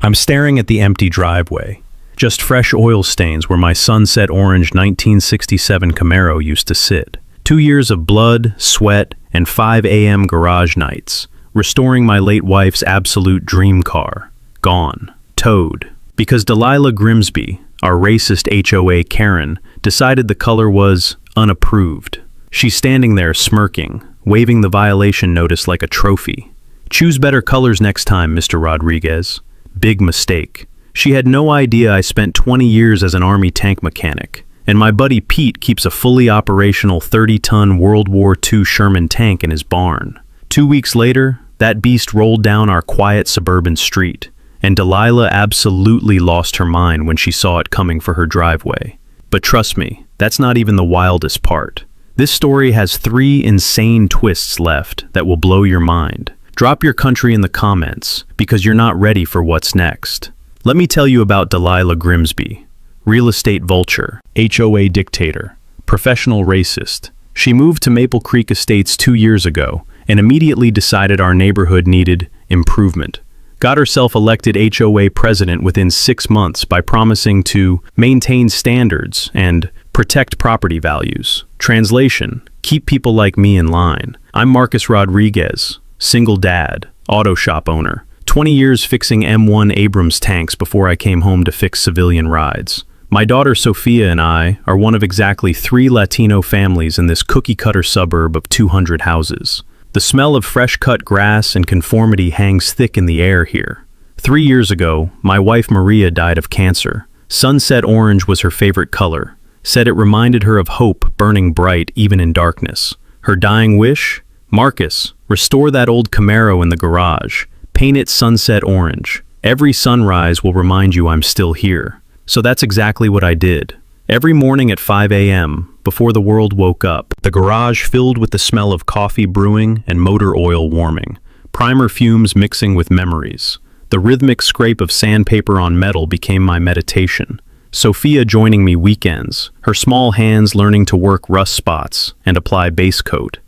I'm staring at the empty driveway. Just fresh oil stains where my sunset orange 1967 Camaro used to sit. 2 years of blood, sweat, and 5 a.m. garage nights, restoring my late wife's absolute dream car. Gone. Towed. Because Delilah Grimsby, our racist HOA Karen, decided the color was unapproved. She's standing there smirking, waving the violation notice like a trophy. Choose better colors next time, Mr. Rodriguez. Big mistake. She had no idea I spent 20 years as an Army tank mechanic, and my buddy Pete keeps a fully operational 30-ton World War II Sherman tank in his barn. 2 weeks later, that beast rolled down our quiet suburban street, and Delilah absolutely lost her mind when she saw it coming for her driveway. But trust me, that's not even the wildest part. This story has 3 insane twists left that will blow your mind. Drop your country in the comments, because you're not ready for what's next. Let me tell you about Delilah Grimsby, real estate vulture, HOA dictator, professional racist. She moved to Maple Creek Estates 2 years ago and immediately decided our neighborhood needed improvement. Got herself elected HOA president within 6 months by promising to maintain standards and protect property values. Translation: keep people like me in line. I'm Marcus Rodriguez, single dad, auto shop owner. 20 years fixing M1 Abrams tanks before I came home to fix civilian rides. My daughter Sophia and I are one of exactly 3 Latino families in this cookie-cutter suburb of 200 houses. The smell of fresh-cut grass and conformity hangs thick in the air here. 3 years ago, my wife Maria died of cancer. Sunset orange was her favorite color. Said it reminded her of hope burning bright even in darkness. Her dying wish? Marcus, restore that old Camaro in the garage. Paint it sunset orange. Every sunrise will remind you I'm still here. So that's exactly what I did. Every morning at 5 a.m., before the world woke up, the garage filled with the smell of coffee brewing and motor oil warming, primer fumes mixing with memories. The rhythmic scrape of sandpaper on metal became my meditation. Sophia joining me weekends, her small hands learning to work rust spots and apply base coat.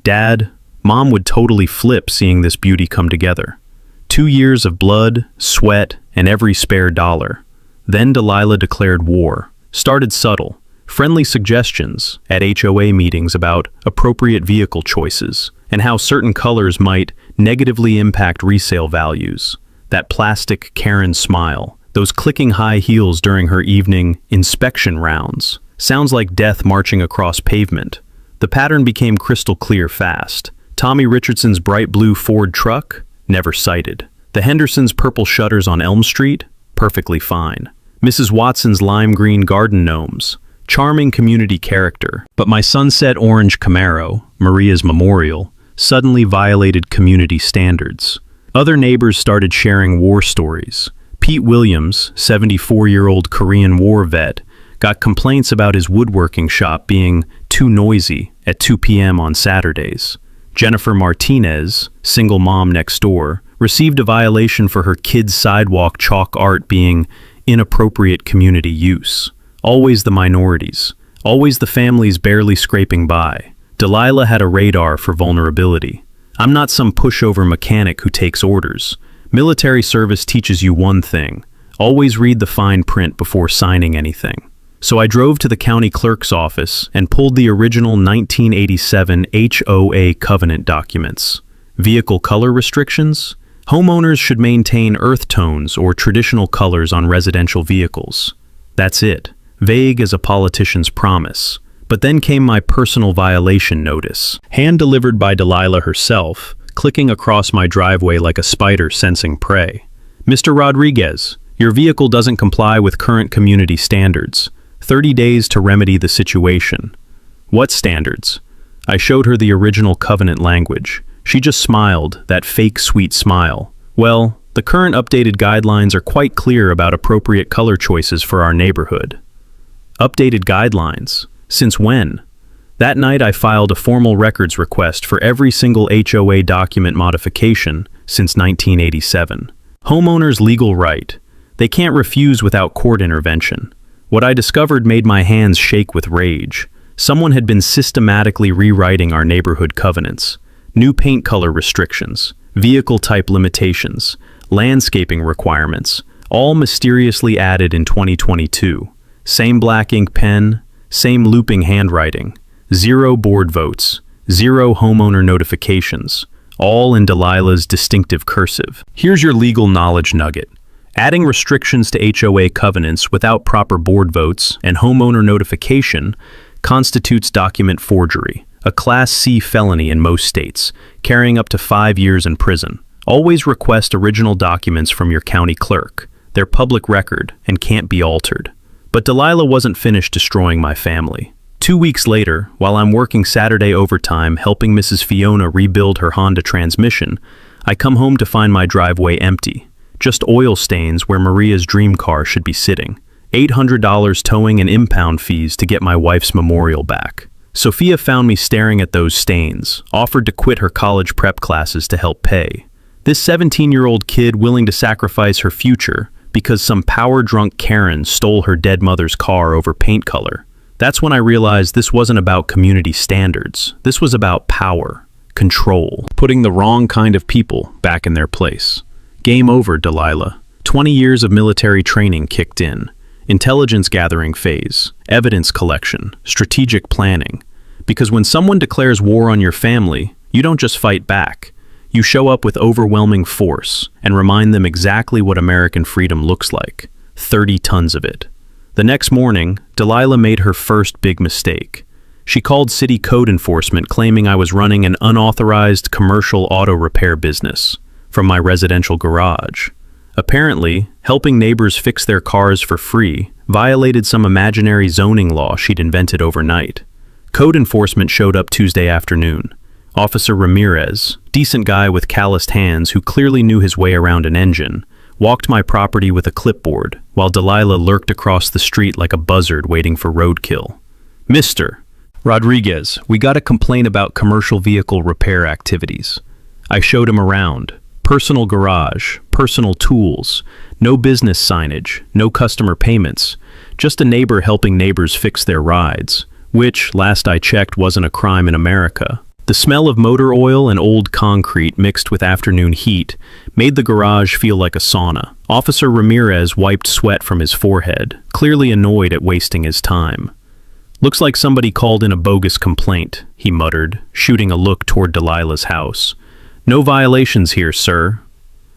Dad, Mom would totally flip seeing this beauty come together. 2 years of blood, sweat, and every spare dollar. Then Delilah declared war. Started subtle, friendly suggestions at HOA meetings about appropriate vehicle choices and how certain colors might negatively impact resale values. That plastic Karen smile, those clicking high heels during her evening inspection rounds. Sounds like death marching across pavement. The pattern became crystal clear fast. Tommy Richardson's bright blue Ford truck? Never sighted. The Hendersons' purple shutters on Elm Street? Perfectly fine. Mrs. Watson's lime green garden gnomes? Charming community character. But my sunset orange Camaro, Maria's memorial, suddenly violated community standards. Other neighbors started sharing war stories. Pete Williams, 74-year-old Korean War vet, got complaints about his woodworking shop being too noisy at 2 p.m. on Saturdays. Jennifer Martinez, single mom next door, received a violation for her kid's sidewalk chalk art being inappropriate community use. Always the minorities. Always the families barely scraping by. Delilah had a radar for vulnerability. I'm not some pushover mechanic who takes orders. Military service teaches you one thing. Always read the fine print before signing anything. So I drove to the county clerk's office and pulled the original 1987 HOA covenant documents. Vehicle color restrictions? Homeowners should maintain earth tones or traditional colors on residential vehicles. That's it. Vague as a politician's promise. But then came my personal violation notice, hand-delivered by Delilah herself, clicking across my driveway like a spider sensing prey. Mr. Rodriguez, your vehicle doesn't comply with current community standards. 30 days to remedy the situation. What standards? I showed her the original covenant language. She just smiled, that fake sweet smile. Well, the current updated guidelines are quite clear about appropriate color choices for our neighborhood. Updated guidelines? Since when? That night I filed a formal records request for every single HOA document modification since 1987. Homeowners' legal right. They can't refuse without court intervention. What I discovered made my hands shake with rage. Someone had been systematically rewriting our neighborhood covenants. New paint color restrictions, vehicle type limitations, landscaping requirements, all mysteriously added in 2022. Same black ink pen, same looping handwriting, 0 board votes, 0 homeowner notifications, all in Delilah's distinctive cursive. Here's your legal knowledge nugget. Adding restrictions to HOA covenants without proper board votes and homeowner notification constitutes document forgery, a Class C felony in most states, carrying up to 5 years in prison. Always request original documents from your county clerk. They're public record and can't be altered. But Delilah wasn't finished destroying my family. 2 weeks later, while I'm working Saturday overtime helping Mrs. Fiona rebuild her Honda transmission, I come home to find my driveway empty. Just oil stains where Maria's dream car should be sitting. $800 towing and impound fees to get my wife's memorial back. Sophia found me staring at those stains, offered to quit her college prep classes to help pay. This 17-year-old kid willing to sacrifice her future because some power-drunk Karen stole her dead mother's car over paint color. That's when I realized this wasn't about community standards. This was about power, control, putting the wrong kind of people back in their place. Game over, Delilah. 20 years of military training kicked in. Intelligence gathering phase, evidence collection, strategic planning. Because when someone declares war on your family, you don't just fight back. You show up with overwhelming force and remind them exactly what American freedom looks like. 30 tons of it. The next morning, Delilah made her first big mistake. She called city code enforcement claiming I was running an unauthorized commercial auto repair business from my residential garage. Apparently, helping neighbors fix their cars for free violated some imaginary zoning law she'd invented overnight. Code enforcement showed up Tuesday afternoon. Officer Ramirez, decent guy with calloused hands who clearly knew his way around an engine, walked my property with a clipboard while Delilah lurked across the street like a buzzard waiting for roadkill. Mr. Rodriguez, we got a complaint about commercial vehicle repair activities. I showed him around. Personal garage, personal tools, no business signage, no customer payments, just a neighbor helping neighbors fix their rides, which, last I checked, wasn't a crime in America. The smell of motor oil and old concrete mixed with afternoon heat made the garage feel like a sauna. Officer Ramirez wiped sweat from his forehead, clearly annoyed at wasting his time. Looks like somebody called in a bogus complaint, he muttered, shooting a look toward Delilah's house. No violations here, sir.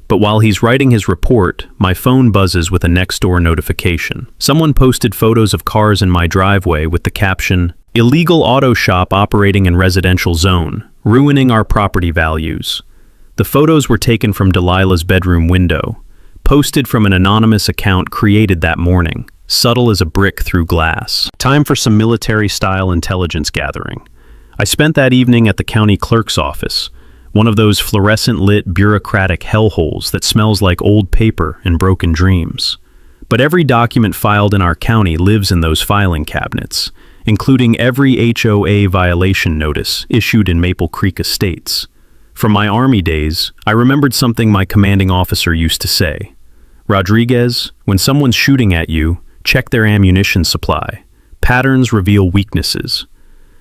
But while he's writing his report, my phone buzzes with a next-door notification. Someone posted photos of cars in my driveway with the caption, "Illegal auto shop operating in residential zone, ruining our property values." The photos were taken from Delilah's bedroom window, posted from an anonymous account created that morning, subtle as a brick through glass. Time for some military-style intelligence gathering. I spent that evening at the county clerk's office, one of those fluorescent-lit bureaucratic hellholes that smells like old paper and broken dreams. But every document filed in our county lives in those filing cabinets, including every HOA violation notice issued in Maple Creek Estates. From my Army days, I remembered something my commanding officer used to say. Rodriguez, when someone's shooting at you, check their ammunition supply. Patterns reveal weaknesses.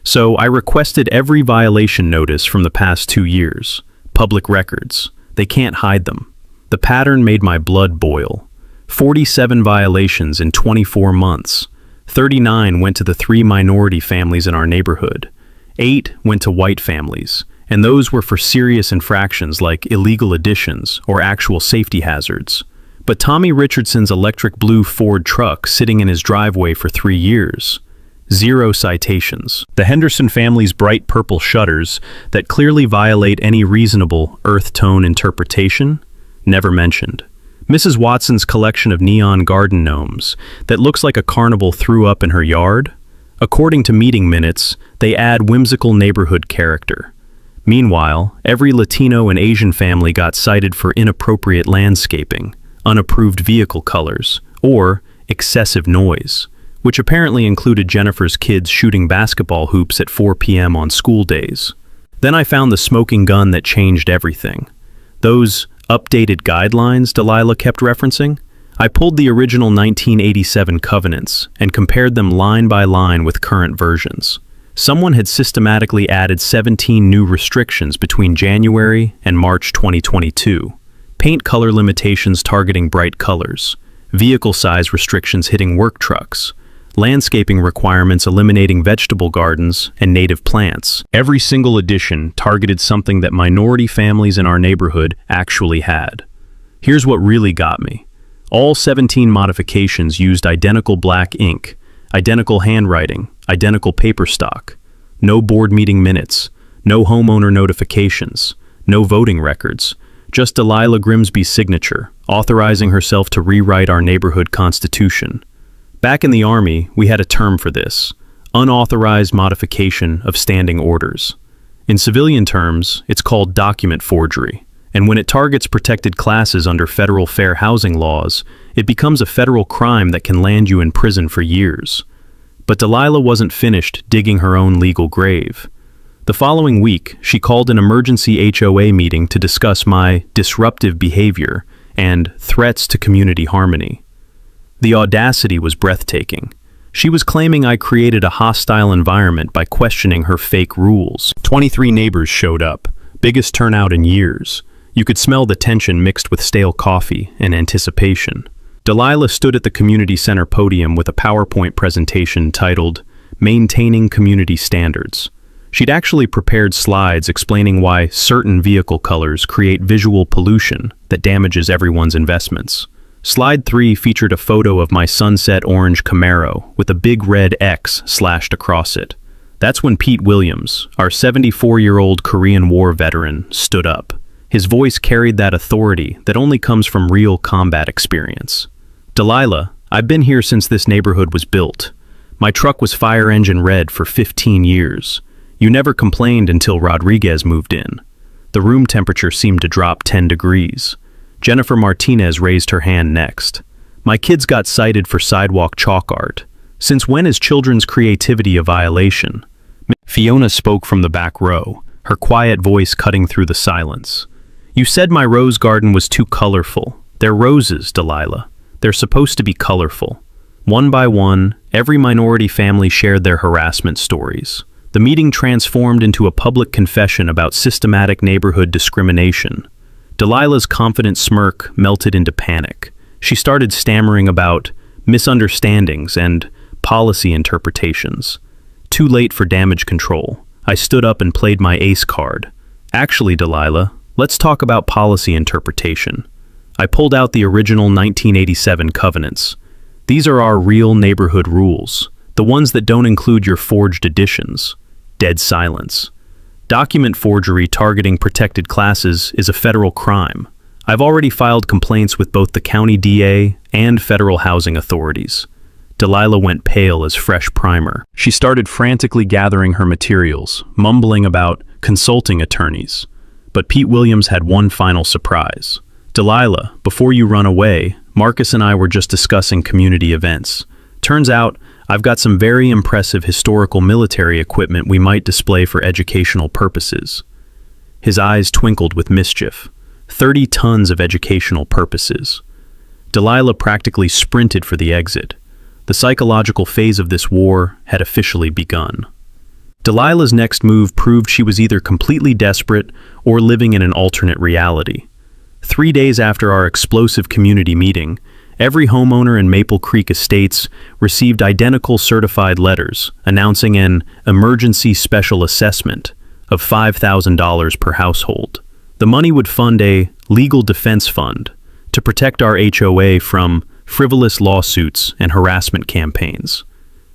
So I requested every violation notice from the past 2 years. Public records. They can't hide them. The pattern made my blood boil. 47 violations in 24 months. 39 went to the 3 minority families in our neighborhood. 8 went to white families, and those were for serious infractions like illegal additions or actual safety hazards. But Tommy Richardson's electric blue Ford truck sitting in his driveway for 3 years. 0 citations. The Henderson family's bright purple shutters that clearly violate any reasonable earth tone interpretation? Never mentioned. Mrs. Watson's collection of neon garden gnomes that looks like a carnival threw up in her yard? According to meeting minutes, they add whimsical neighborhood character. Meanwhile, every Latino and Asian family got cited for inappropriate landscaping, unapproved vehicle colors, or excessive noise, which apparently included Jennifer's kids shooting basketball hoops at 4 p.m. on school days. Then I found the smoking gun that changed everything. Those updated guidelines Delilah kept referencing? I pulled the original 1987 covenants and compared them line by line with current versions. Someone had systematically added 17 new restrictions between January and March 2022. paint color limitations targeting bright colors, vehicle size restrictions hitting work trucks, landscaping requirements eliminating vegetable gardens and native plants. Every single addition targeted something that minority families in our neighborhood actually had. Here's what really got me. All 17 modifications used identical black ink, identical handwriting, identical paper stock, no board meeting minutes, no homeowner notifications, no voting records, just Delilah Grimsby's signature, authorizing herself to rewrite our neighborhood constitution. Back in the Army, we had a term for this: unauthorized modification of standing orders. In civilian terms, it's called document forgery, and when it targets protected classes under federal fair housing laws, it becomes a federal crime that can land you in prison for years. But Delilah wasn't finished digging her own legal grave. The following week, she called an emergency HOA meeting to discuss my disruptive behavior and threats to community harmony. The audacity was breathtaking. She was claiming I created a hostile environment by questioning her fake rules. 23 neighbors showed up, biggest turnout in years. You could smell the tension mixed with stale coffee and anticipation. Delilah stood at the community center podium with a PowerPoint presentation titled, "Maintaining Community Standards." She'd actually prepared slides explaining why certain vehicle colors create visual pollution that damages everyone's investments. Slide 3 featured a photo of my sunset orange Camaro with a big red X slashed across it. That's when Pete Williams, our 74-year-old Korean War veteran, stood up. His voice carried that authority that only comes from real combat experience. "Delilah, I've been here since this neighborhood was built. My truck was fire engine red for 15 years. You never complained until Rodriguez moved in." The room temperature seemed to drop 10 degrees. Jennifer Martinez raised her hand next. "My kids got cited for sidewalk chalk art. Since when is children's creativity a violation?" Fiona spoke from the back row, her quiet voice cutting through the silence. "You said my rose garden was too colorful. They're roses, Delilah. They're supposed to be colorful." One by one, every minority family shared their harassment stories. The meeting transformed into a public confession about systematic neighborhood discrimination. Delilah's confident smirk melted into panic. She started stammering about misunderstandings and policy interpretations. Too late for damage control. I stood up and played my ace card. "Actually, Delilah, let's talk about policy interpretation." I pulled out the original 1987 covenants. These are our real neighborhood rules, the ones that don't include your forged additions. Dead silence. Document forgery targeting protected classes is a federal crime. I've already filed complaints with both the county DA and federal housing authorities. Delilah went pale as fresh primer. She started frantically gathering her materials, mumbling about consulting attorneys. But Pete Williams had one final surprise. "Delilah, before you run away, Marcus and I were just discussing community events. Turns out, I've got some very impressive historical military equipment we might display for educational purposes." His eyes twinkled with mischief. 30 tons of educational purposes. Delilah practically sprinted for the exit. The psychological phase of this war had officially begun. Delilah's next move proved she was either completely desperate or living in an alternate reality. 3 days after our explosive community meeting, every homeowner in Maple Creek Estates received identical certified letters announcing an emergency special assessment of $5,000 per household. The money would fund a legal defense fund to protect our HOA from frivolous lawsuits and harassment campaigns.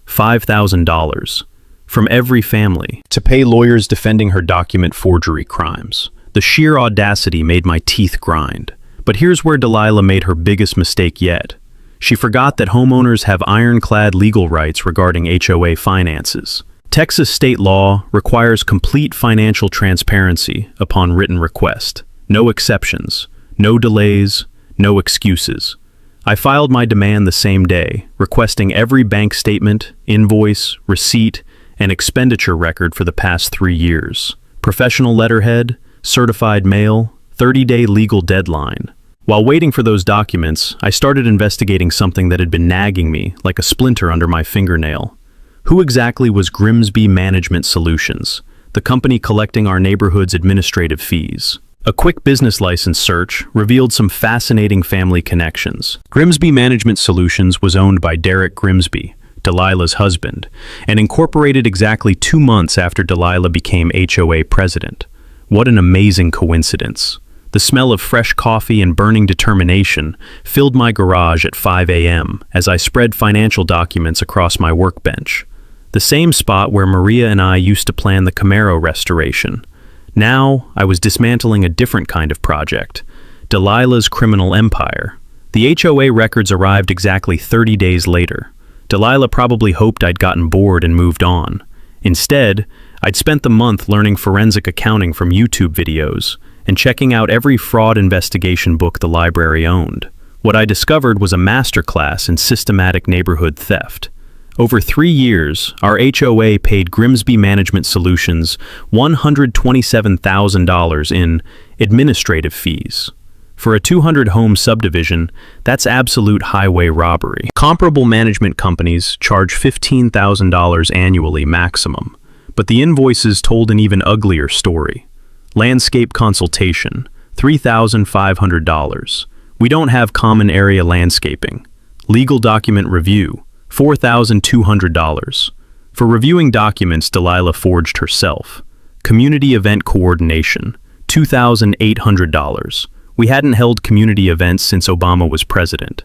$5,000 from every family to pay lawyers defending her document forgery crimes. The sheer audacity made my teeth grind. But here's where Delilah made her biggest mistake yet. She forgot that homeowners have ironclad legal rights regarding HOA finances. Texas state law requires complete financial transparency upon written request. No exceptions, no delays, no excuses. I filed my demand the same day, requesting every bank statement, invoice, receipt, and expenditure record for the past 3 years. Professional letterhead, certified mail, 30-day legal deadline. While waiting for those documents, I started investigating something that had been nagging me like a splinter under my fingernail. Who exactly was Grimsby Management Solutions, the company collecting our neighborhood's administrative fees? A quick business license search revealed some fascinating family connections. Grimsby Management Solutions was owned by Derek Grimsby, Delilah's husband, and incorporated exactly 2 months after Delilah became HOA president. What an amazing coincidence. The smell of fresh coffee and burning determination filled my garage at 5 a.m. as I spread financial documents across my workbench. The same spot where Maria and I used to plan the Camaro restoration. Now, I was dismantling a different kind of project, Delilah's criminal empire. The HOA records arrived exactly 30 days later. Delilah probably hoped I'd gotten bored and moved on. Instead, I'd spent the month learning forensic accounting from YouTube videos and checking out every fraud investigation book the library owned. What I discovered was a masterclass in systematic neighborhood theft. Over 3 years, our HOA paid Grimsby Management Solutions $127,000 in administrative fees. For a 200-home subdivision, that's absolute highway robbery. Comparable management companies charge $15,000 annually maximum, but the invoices told an even uglier story. Landscape consultation, $3,500. We don't have common area landscaping. Legal document review, $4,200. For reviewing documents Delilah forged herself. Community event coordination, $2,800. We hadn't held community events since Obama was president.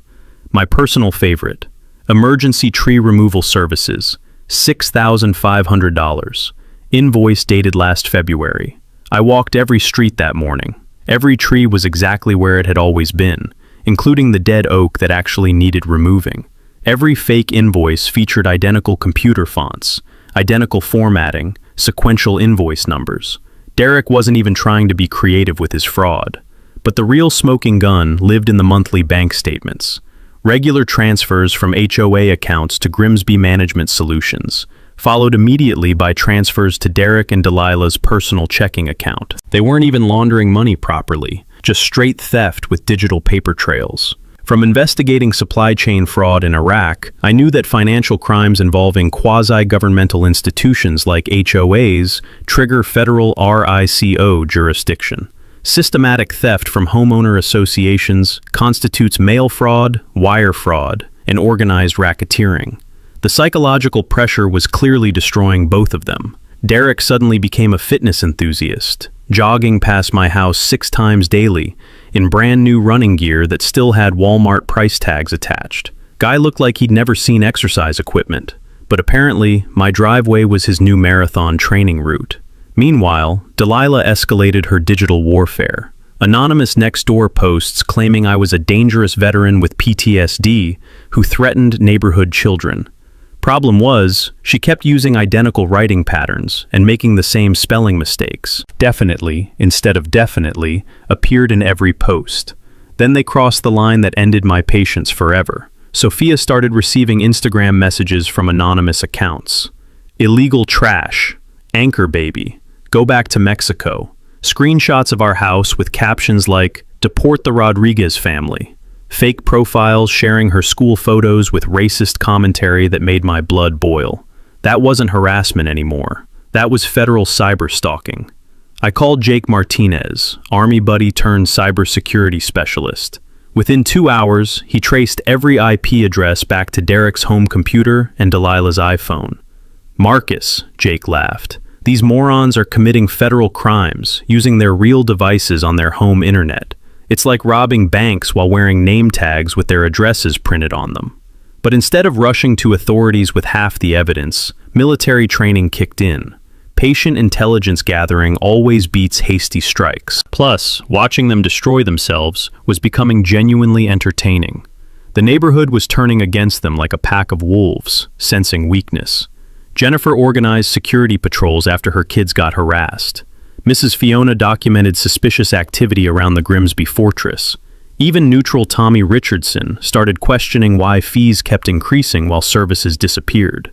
My personal favorite, emergency tree removal services, $6,500. Invoice dated last February. I walked every street that morning. Every tree was exactly where it had always been, including the dead oak that actually needed removing. Every fake invoice featured identical computer fonts, identical formatting, sequential invoice numbers. Derek wasn't even trying to be creative with his fraud. But the real smoking gun lived in the monthly bank statements. Regular transfers from HOA accounts to Grimsby Management Solutions, followed immediately by transfers to Derek and Delilah's personal checking account. They weren't even laundering money properly, just straight theft with digital paper trails. From investigating supply chain fraud in Iraq, I knew that financial crimes involving quasi-governmental institutions like HOAs trigger federal RICO jurisdiction. Systematic theft from homeowner associations constitutes mail fraud, wire fraud, and organized racketeering. The psychological pressure was clearly destroying both of them. Derek suddenly became a fitness enthusiast, jogging past my house 6 times daily in brand new running gear that still had Walmart price tags attached. Guy looked like he'd never seen exercise equipment, but apparently my driveway was his new marathon training route. Meanwhile, Delilah escalated her digital warfare. Anonymous next-door posts claiming I was a dangerous veteran with PTSD who threatened neighborhood children. Problem was, she kept using identical writing patterns and making the same spelling mistakes. Definitely, instead of definitely, appeared in every post. Then they crossed the line that ended my patience forever. Sophia started receiving Instagram messages from anonymous accounts. Illegal trash, anchor baby, go back to Mexico. Screenshots of our house with captions like, deport the Rodriguez family. Fake profiles sharing her school photos with racist commentary that made my blood boil. That wasn't harassment anymore. That was federal cyberstalking. I called Jake Martinez, Army buddy turned cybersecurity specialist. Within 2 hours, he traced every IP address back to Derek's home computer and Delilah's iPhone. Marcus, Jake laughed. These morons are committing federal crimes, using their real devices on their home internet. It's like robbing banks while wearing name tags with their addresses printed on them. But instead of rushing to authorities with half the evidence, military training kicked in. Patient intelligence gathering always beats hasty strikes. Plus, watching them destroy themselves was becoming genuinely entertaining. The neighborhood was turning against them like a pack of wolves, sensing weakness. Jennifer organized security patrols after her kids got harassed. Mrs. Fiona documented suspicious activity around the Grimsby fortress. Even neutral Tommy Richardson started questioning why fees kept increasing while services disappeared.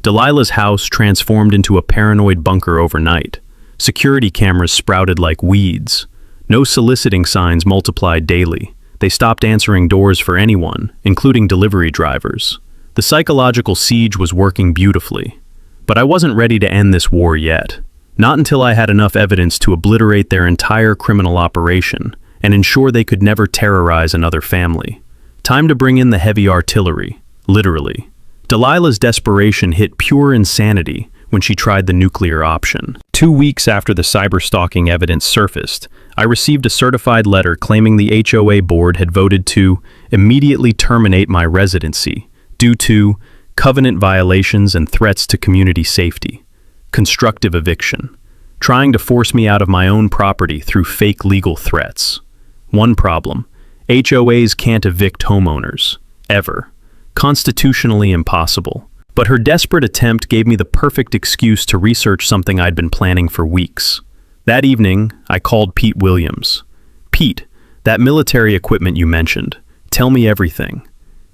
Delilah's house transformed into a paranoid bunker overnight. Security cameras sprouted like weeds. No soliciting signs multiplied daily. They stopped answering doors for anyone, including delivery drivers. The psychological siege was working beautifully. But I wasn't ready to end this war yet. Not until I had enough evidence to obliterate their entire criminal operation and ensure they could never terrorize another family. Time to bring in the heavy artillery, literally. Delilah's desperation hit pure insanity when she tried the nuclear option. 2 weeks after the cyberstalking evidence surfaced, I received a certified letter claiming the HOA board had voted to immediately terminate my residency due to covenant violations and threats to community safety. Constructive eviction, trying to force me out of my own property through fake legal threats. One problem: HOAs can't evict homeowners, ever. Constitutionally impossible. But her desperate attempt gave me the perfect excuse to research something I'd been planning for weeks. That evening, I called Pete Williams. "Pete, that military equipment you mentioned, tell me everything."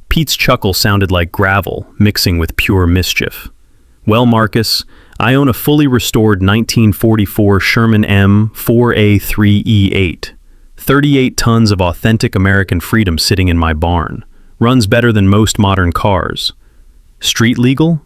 Pete's chuckle sounded like gravel mixing with pure mischief. "Well, Marcus, I own a fully restored 1944 Sherman M4A3E8. 38 tons of authentic American freedom sitting in my barn. Runs better than most modern cars. Street legal?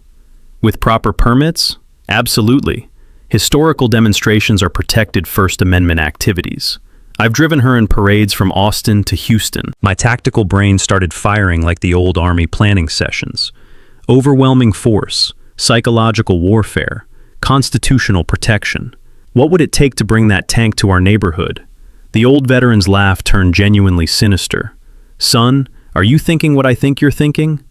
With proper permits? Absolutely. Historical demonstrations are protected First Amendment activities. I've driven her in parades from Austin to Houston." My tactical brain started firing like the old Army planning sessions. Overwhelming force, psychological warfare, constitutional protection. What would it take to bring that tank to our neighborhood? The old veteran's laugh turned genuinely sinister. "Son, are you thinking what I think you're thinking?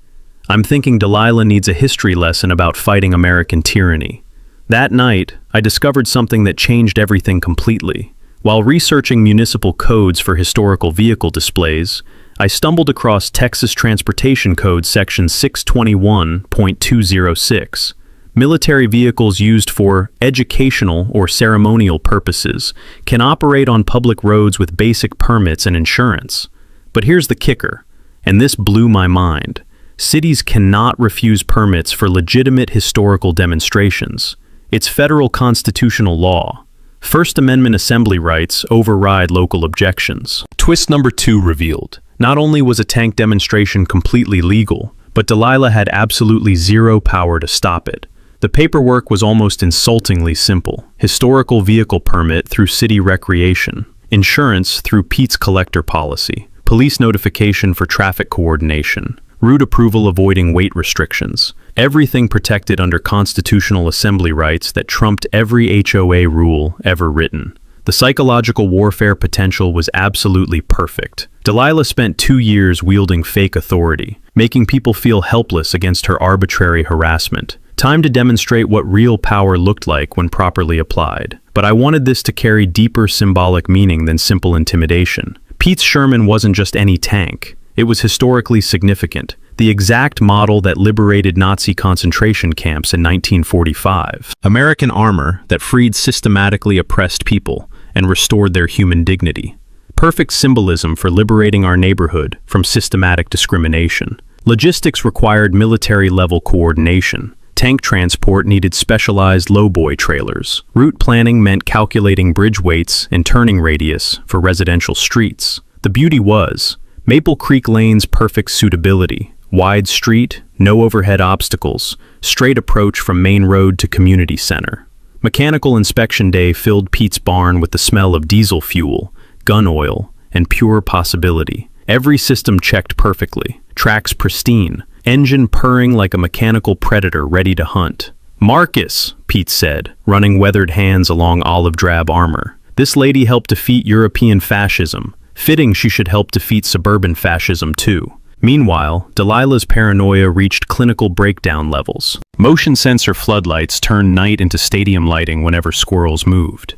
I'm thinking Delilah needs a history lesson about fighting American tyranny." That night, I discovered something that changed everything completely. While researching municipal codes for historical vehicle displays, I stumbled across Texas Transportation Code Section 621.206. Military vehicles used for educational or ceremonial purposes can operate on public roads with basic permits and insurance. But here's the kicker, and this blew my mind. Cities cannot refuse permits for legitimate historical demonstrations. It's federal constitutional law. First Amendment assembly rights override local objections. Twist number 2 revealed. Not only was a tank demonstration completely legal, but Delilah had absolutely zero power to stop it. The paperwork was almost insultingly simple. Historical vehicle permit through city recreation. Insurance through Pete's collector policy. Police notification for traffic coordination. Route approval avoiding weight restrictions. Everything protected under constitutional assembly rights that trumped every HOA rule ever written. The psychological warfare potential was absolutely perfect. Delilah spent 2 years wielding fake authority, making people feel helpless against her arbitrary harassment. Time to demonstrate what real power looked like when properly applied. But I wanted this to carry deeper symbolic meaning than simple intimidation. Pete's Sherman wasn't just any tank. It was historically significant, the exact model that liberated Nazi concentration camps in 1945. American armor that freed systematically oppressed people and restored their human dignity. Perfect symbolism for liberating our neighborhood from systematic discrimination. Logistics required military-level coordination. Tank transport needed specialized lowboy trailers. Route planning meant calculating bridge weights and turning radius for residential streets. The beauty was Maple Creek Lane's perfect suitability. Wide street, no overhead obstacles, straight approach from main road to community center. Mechanical inspection day filled Pete's barn with the smell of diesel fuel, gun oil, and pure possibility. Every system checked perfectly. Tracks pristine. Engine purring like a mechanical predator ready to hunt. "Marcus," Pete said, running weathered hands along olive drab armor. "This lady helped defeat European fascism. Fitting she should help defeat suburban fascism too." Meanwhile, Delilah's paranoia reached clinical breakdown levels. Motion sensor floodlights turned night into stadium lighting whenever squirrels moved.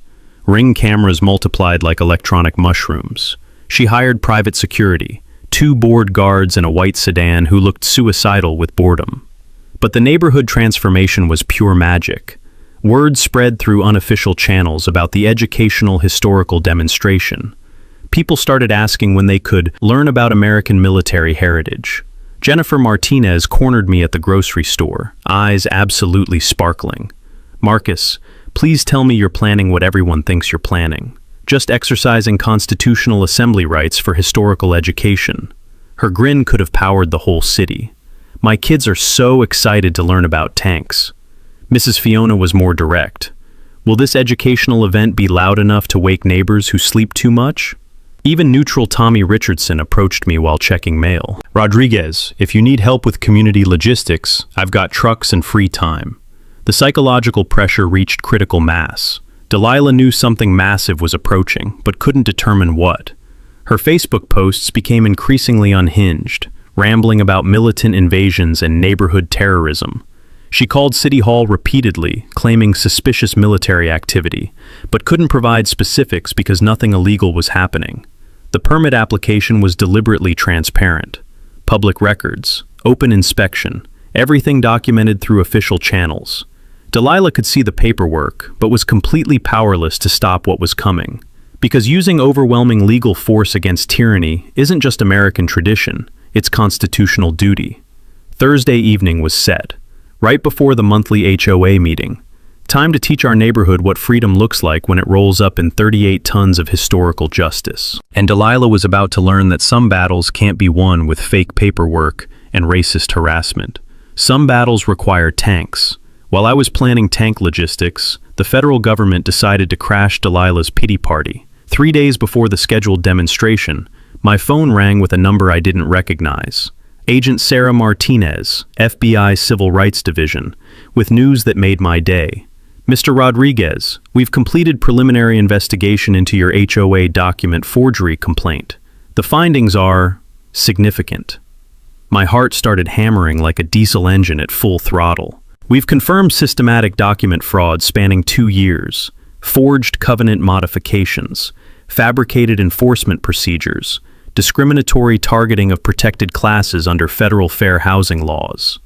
Ring cameras multiplied like electronic mushrooms. She hired private security, 2 bored guards in a white sedan who looked suicidal with boredom. But the neighborhood transformation was pure magic. Word spread through unofficial channels about the educational historical demonstration. People started asking when they could learn about American military heritage. Jennifer Martinez cornered me at the grocery store, eyes absolutely sparkling. "Marcus, please tell me you're planning what everyone thinks you're planning. Just exercising constitutional assembly rights for historical education." Her grin could have powered the whole city. "My kids are so excited to learn about tanks." Mrs. Fiona was more direct. Will this educational event be loud enough to wake neighbors who sleep too much? Even neutral Tommy Richardson approached me while checking mail. Rodriguez, if you need help with community logistics, I've got trucks and free time. The psychological pressure reached critical mass. Delilah knew something massive was approaching, but couldn't determine what. Her Facebook posts became increasingly unhinged, rambling about militant invasions and neighborhood terrorism. She called City Hall repeatedly, claiming suspicious military activity, but couldn't provide specifics because nothing illegal was happening. The permit application was deliberately transparent. Public records, open inspection, everything documented through official channels. Delilah could see the paperwork, but was completely powerless to stop what was coming. Because using overwhelming legal force against tyranny isn't just American tradition, it's constitutional duty. Thursday evening was set, right before the monthly HOA meeting. Time to teach our neighborhood what freedom looks like when it rolls up in 38 tons of historical justice. And Delilah was about to learn that some battles can't be won with fake paperwork and racist harassment. Some battles require tanks. While I was planning tank logistics, the federal government decided to crash Delilah's pity party. 3 days before the scheduled demonstration, my phone rang with a number I didn't recognize. Agent Sarah Martinez, FBI Civil Rights Division, with news that made my day. Mr. Rodriguez, we've completed preliminary investigation into your HOA document forgery complaint. The findings are significant. My heart started hammering like a diesel engine at full throttle. We've confirmed systematic document fraud spanning 2 years, forged covenant modifications, fabricated enforcement procedures, discriminatory targeting of protected classes under federal fair housing laws.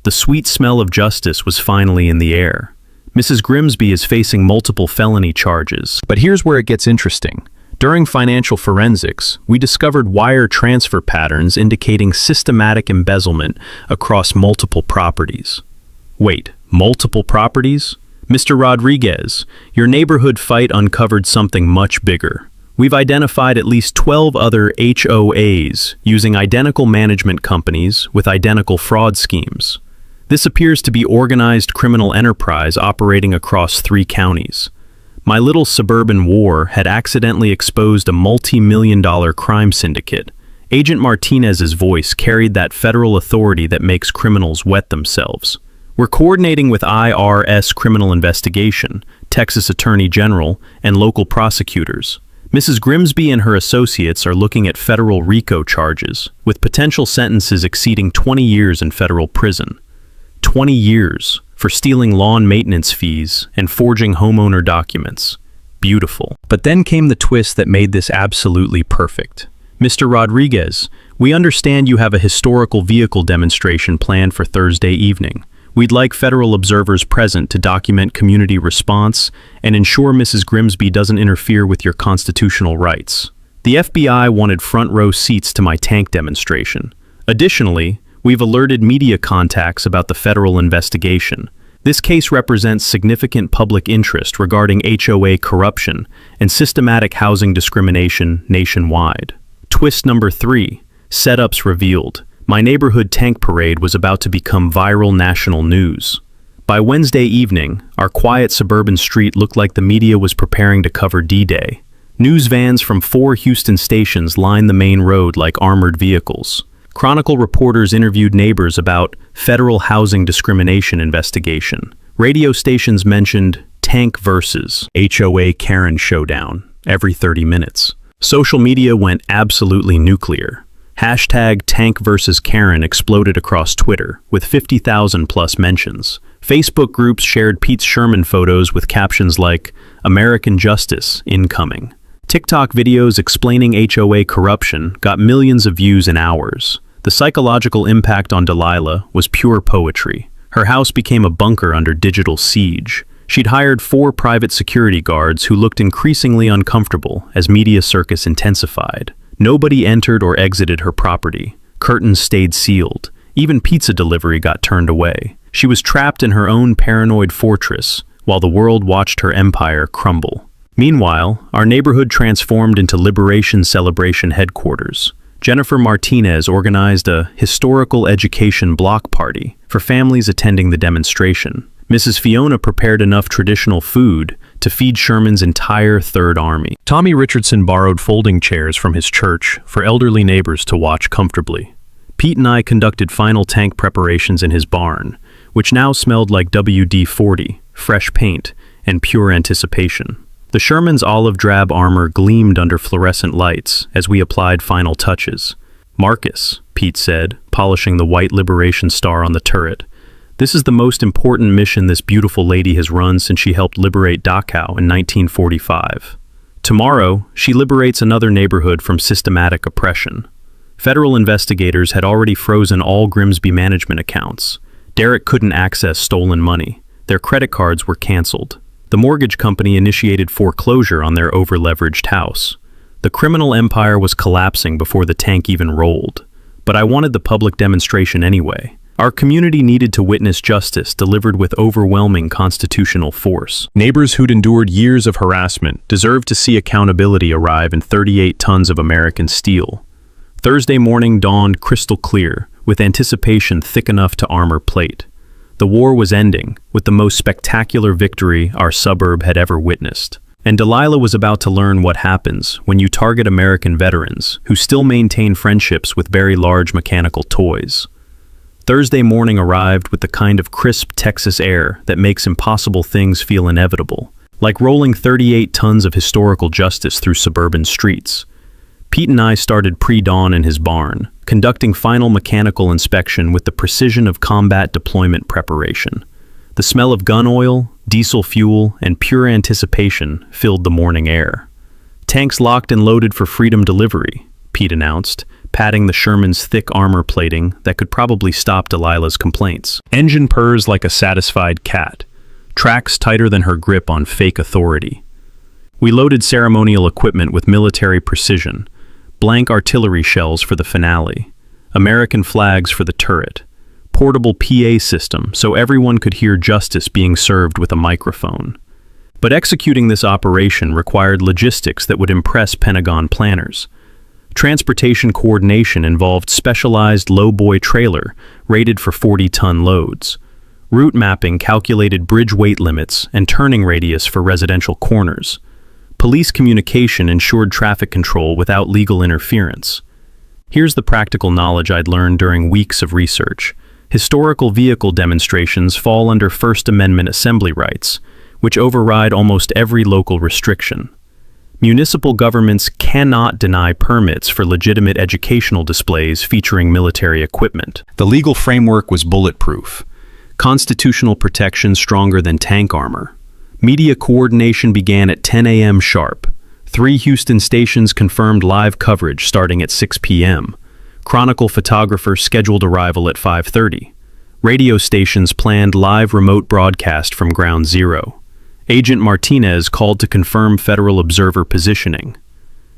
The sweet smell of justice was finally in the air. Mrs. Grimsby is facing multiple felony charges. But here's where it gets interesting. During financial forensics, we discovered wire transfer patterns indicating systematic embezzlement across multiple properties. Wait, multiple properties? Mr. Rodriguez, your neighborhood fight uncovered something much bigger. We've identified at least 12 other HOAs using identical management companies with identical fraud schemes. This appears to be organized criminal enterprise operating across 3 counties. My little suburban war had accidentally exposed a multi-million-dollar crime syndicate. Agent Martinez's voice carried that federal authority that makes criminals wet themselves. We're coordinating with IRS Criminal Investigation, Texas Attorney General, and local prosecutors. Mrs. Grimsby and her associates are looking at federal RICO charges, with potential sentences exceeding 20 years in federal prison. 20 years for stealing lawn maintenance fees and forging homeowner documents. Beautiful. But then came the twist that made this absolutely perfect. Mr. Rodriguez, we understand you have a historical vehicle demonstration planned for Thursday evening. We'd like federal observers present to document community response and ensure Mrs. Grimsby doesn't interfere with your constitutional rights. The FBI wanted front row seats to my tank demonstration. Additionally, we've alerted media contacts about the federal investigation. This case represents significant public interest regarding HOA corruption and systematic housing discrimination nationwide. Twist number 3, setups revealed. My neighborhood tank parade was about to become viral national news. By Wednesday evening, our quiet suburban street looked like the media was preparing to cover D-Day. News vans from 4 Houston stations lined the main road like armored vehicles. Chronicle reporters interviewed neighbors about federal housing discrimination investigation. Radio stations mentioned tank versus HOA Karen showdown every 30 minutes. Social media went absolutely nuclear. Hashtag Tank vs. Karen exploded across Twitter, with 50,000 plus mentions. Facebook groups shared Pete Sherman photos with captions like, "American Justice, incoming." TikTok videos explaining HOA corruption got millions of views in hours. The psychological impact on Delilah was pure poetry. Her house became a bunker under digital siege. She'd hired 4 private security guards who looked increasingly uncomfortable as media circus intensified. Nobody entered or exited her property. Curtains stayed sealed. Even pizza delivery got turned away. She was trapped in her own paranoid fortress, while the world watched her empire crumble. Meanwhile, our neighborhood transformed into Liberation Celebration headquarters. Jennifer Martinez organized a historical education block party for families attending the demonstration. Mrs. Fiona prepared enough traditional food to feed Sherman's entire Third Army. Tommy Richardson borrowed folding chairs from his church for elderly neighbors to watch comfortably. Pete and I conducted final tank preparations in his barn, which now smelled like WD-40, fresh paint, and pure anticipation. The Sherman's olive drab armor gleamed under fluorescent lights as we applied final touches. "Marcus," Pete said, polishing the white Liberation Star on the turret, "this is the most important mission this beautiful lady has run since she helped liberate Dachau in 1945. Tomorrow, she liberates another neighborhood from systematic oppression." Federal investigators had already frozen all Grimsby management accounts. Derek couldn't access stolen money. Their credit cards were canceled. The mortgage company initiated foreclosure on their over-leveraged house. The criminal empire was collapsing before the tank even rolled. But I wanted the public demonstration anyway. Our community needed to witness justice delivered with overwhelming constitutional force. Neighbors who'd endured years of harassment deserved to see accountability arrive in 38 tons of American steel. Thursday morning dawned crystal clear, with anticipation thick enough to armor plate. The war was ending, with the most spectacular victory our suburb had ever witnessed. And Delilah was about to learn what happens when you target American veterans who still maintain friendships with very large mechanical toys. Thursday morning arrived with the kind of crisp Texas air that makes impossible things feel inevitable, like rolling 38 tons of historical justice through suburban streets. Pete and I started pre-dawn in his barn, conducting final mechanical inspection with the precision of combat deployment preparation. The smell of gun oil, diesel fuel, and pure anticipation filled the morning air. "Tanks locked and loaded for freedom delivery," Pete announced, patting the Sherman's thick armor plating that could probably stop Delilah's complaints. Engine purrs like a satisfied cat, tracks tighter than her grip on fake authority. We loaded ceremonial equipment with military precision, blank artillery shells for the finale, American flags for the turret, portable PA system so everyone could hear justice being served with a microphone. But executing this operation required logistics that would impress Pentagon planners. Transportation coordination involved specialized lowboy trailer rated for 40-ton loads. Route mapping calculated bridge weight limits and turning radius for residential corners. Police communication ensured traffic control without legal interference. Here's the practical knowledge I'd learned during weeks of research. Historical vehicle demonstrations fall under First Amendment assembly rights, which override almost every local restriction. Municipal governments cannot deny permits for legitimate educational displays featuring military equipment. The legal framework was bulletproof. Constitutional protection stronger than tank armor. Media coordination began at 10 a.m. sharp. 3 Houston stations confirmed live coverage starting at 6 p.m. Chronicle photographer scheduled arrival at 5:30. Radio stations planned live remote broadcast from Ground Zero. Agent Martinez called to confirm federal observer positioning.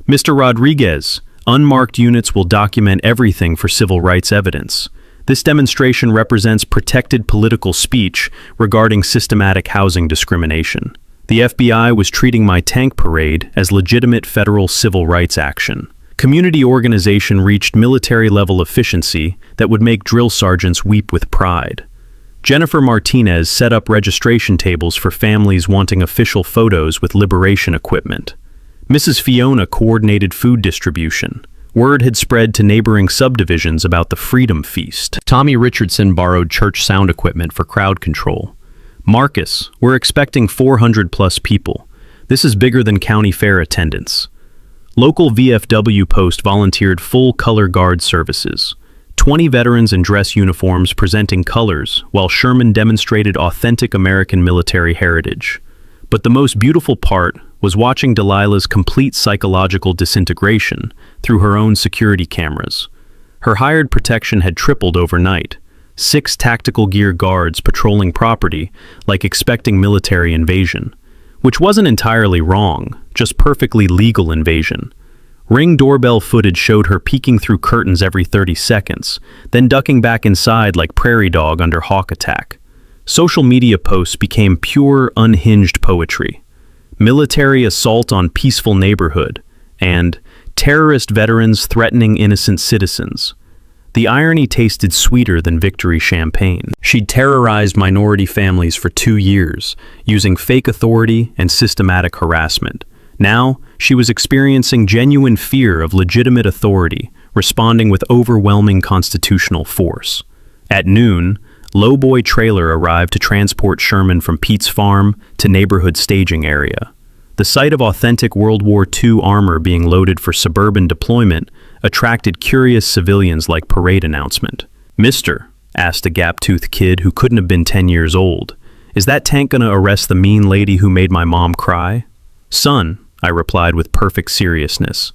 Mr. Rodriguez, unmarked units will document everything for civil rights evidence. This demonstration represents protected political speech regarding systematic housing discrimination. The FBI was treating my tank parade as legitimate federal civil rights action. Community organization reached military-level efficiency that would make drill sergeants weep with pride. Jennifer Martinez set up registration tables for families wanting official photos with liberation equipment. Mrs. Fiona coordinated food distribution. Word had spread to neighboring subdivisions about the Freedom Feast. Tommy Richardson borrowed church sound equipment for crowd control. Marcus, we're expecting 400+ people. This is bigger than county fair attendance. Local VFW post volunteered full color guard services. 20 veterans in dress uniforms presenting colors, while Sherman demonstrated authentic American military heritage. But the most beautiful part was watching Delilah's complete psychological disintegration through her own security cameras. Her hired protection had tripled overnight. 6 tactical gear guards patrolling property like expecting military invasion. Which wasn't entirely wrong, just perfectly legal invasion. Ring doorbell footage showed her peeking through curtains every 30 seconds, then ducking back inside like prairie dog under hawk attack. Social media posts became pure, unhinged poetry. Military assault on peaceful neighborhood, and terrorist veterans threatening innocent citizens. The irony tasted sweeter than victory champagne. She'd terrorized minority families for 2 years, using fake authority and systematic harassment. Now, she was experiencing genuine fear of legitimate authority, responding with overwhelming constitutional force. At noon, lowboy trailer arrived to transport Sherman from Pete's farm to neighborhood staging area. The sight of authentic World War II armor being loaded for suburban deployment attracted curious civilians like parade announcement. "Mister," asked a gap-toothed kid who couldn't have been 10 years old, "is that tank gonna arrest the mean lady who made my mom cry?" "Son," I replied with perfect seriousness,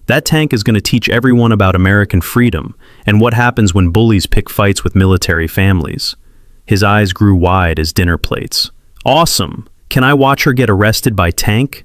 "that tank is gonna teach everyone about American freedom and what happens when bullies pick fights with military families." His eyes grew wide as dinner plates. "Awesome! Can I watch her get arrested by tank?"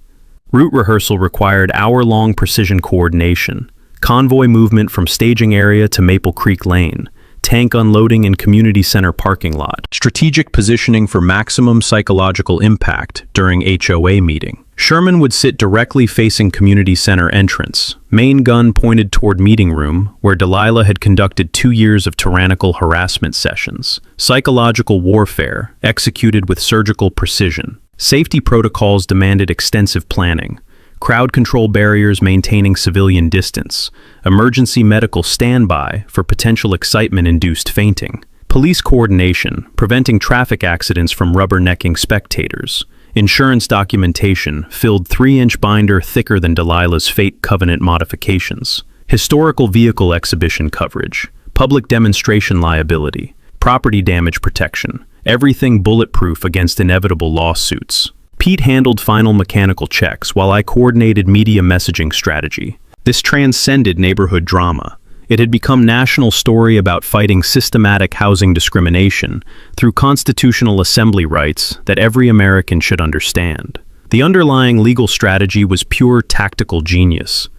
Route rehearsal required hour-long precision coordination. Convoy movement from staging area to Maple Creek Lane, tank unloading in community center parking lot, strategic positioning for maximum psychological impact during HOA meeting. Sherman would sit directly facing community center entrance, main gun pointed toward meeting room, where Delilah had conducted 2 years of tyrannical harassment sessions. Psychological warfare, executed with surgical precision. Safety protocols demanded extensive planning. Crowd control barriers maintaining civilian distance, emergency medical standby for potential excitement-induced fainting, police coordination, preventing traffic accidents from rubbernecking spectators, insurance documentation, filled 3-inch binder thicker than Delilah's fate covenant modifications, historical vehicle exhibition coverage, public demonstration liability, property damage protection, everything bulletproof against inevitable lawsuits. Pete handled final mechanical checks while I coordinated media messaging strategy. This transcended neighborhood drama. It had become national story about fighting systematic housing discrimination through constitutional assembly rights that every American should understand. The underlying legal strategy was pure tactical genius.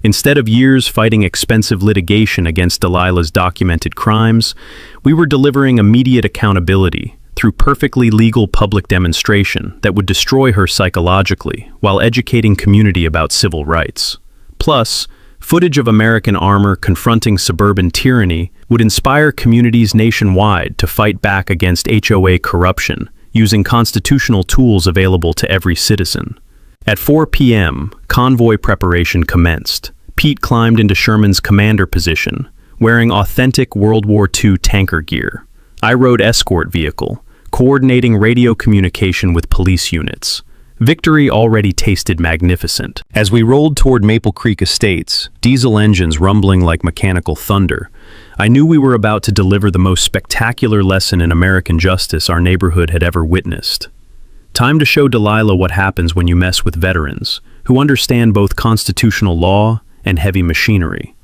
Instead of years fighting expensive litigation against Delilah's documented crimes, we were delivering immediate accountability through perfectly legal public demonstration that would destroy her psychologically while educating community about civil rights. Plus, footage of American armor confronting suburban tyranny would inspire communities nationwide to fight back against HOA corruption using constitutional tools available to every citizen. At 4 p.m., convoy preparation commenced. Pete climbed into Sherman's commander position, wearing authentic World War II tanker gear. I rode escort vehicle, coordinating radio communication with police units. Victory already tasted magnificent. As we rolled toward Maple Creek Estates, diesel engines rumbling like mechanical thunder, I knew we were about to deliver the most spectacular lesson in American justice our neighborhood had ever witnessed. Time to show Delilah what happens when you mess with veterans, who understand both constitutional law and heavy machinery.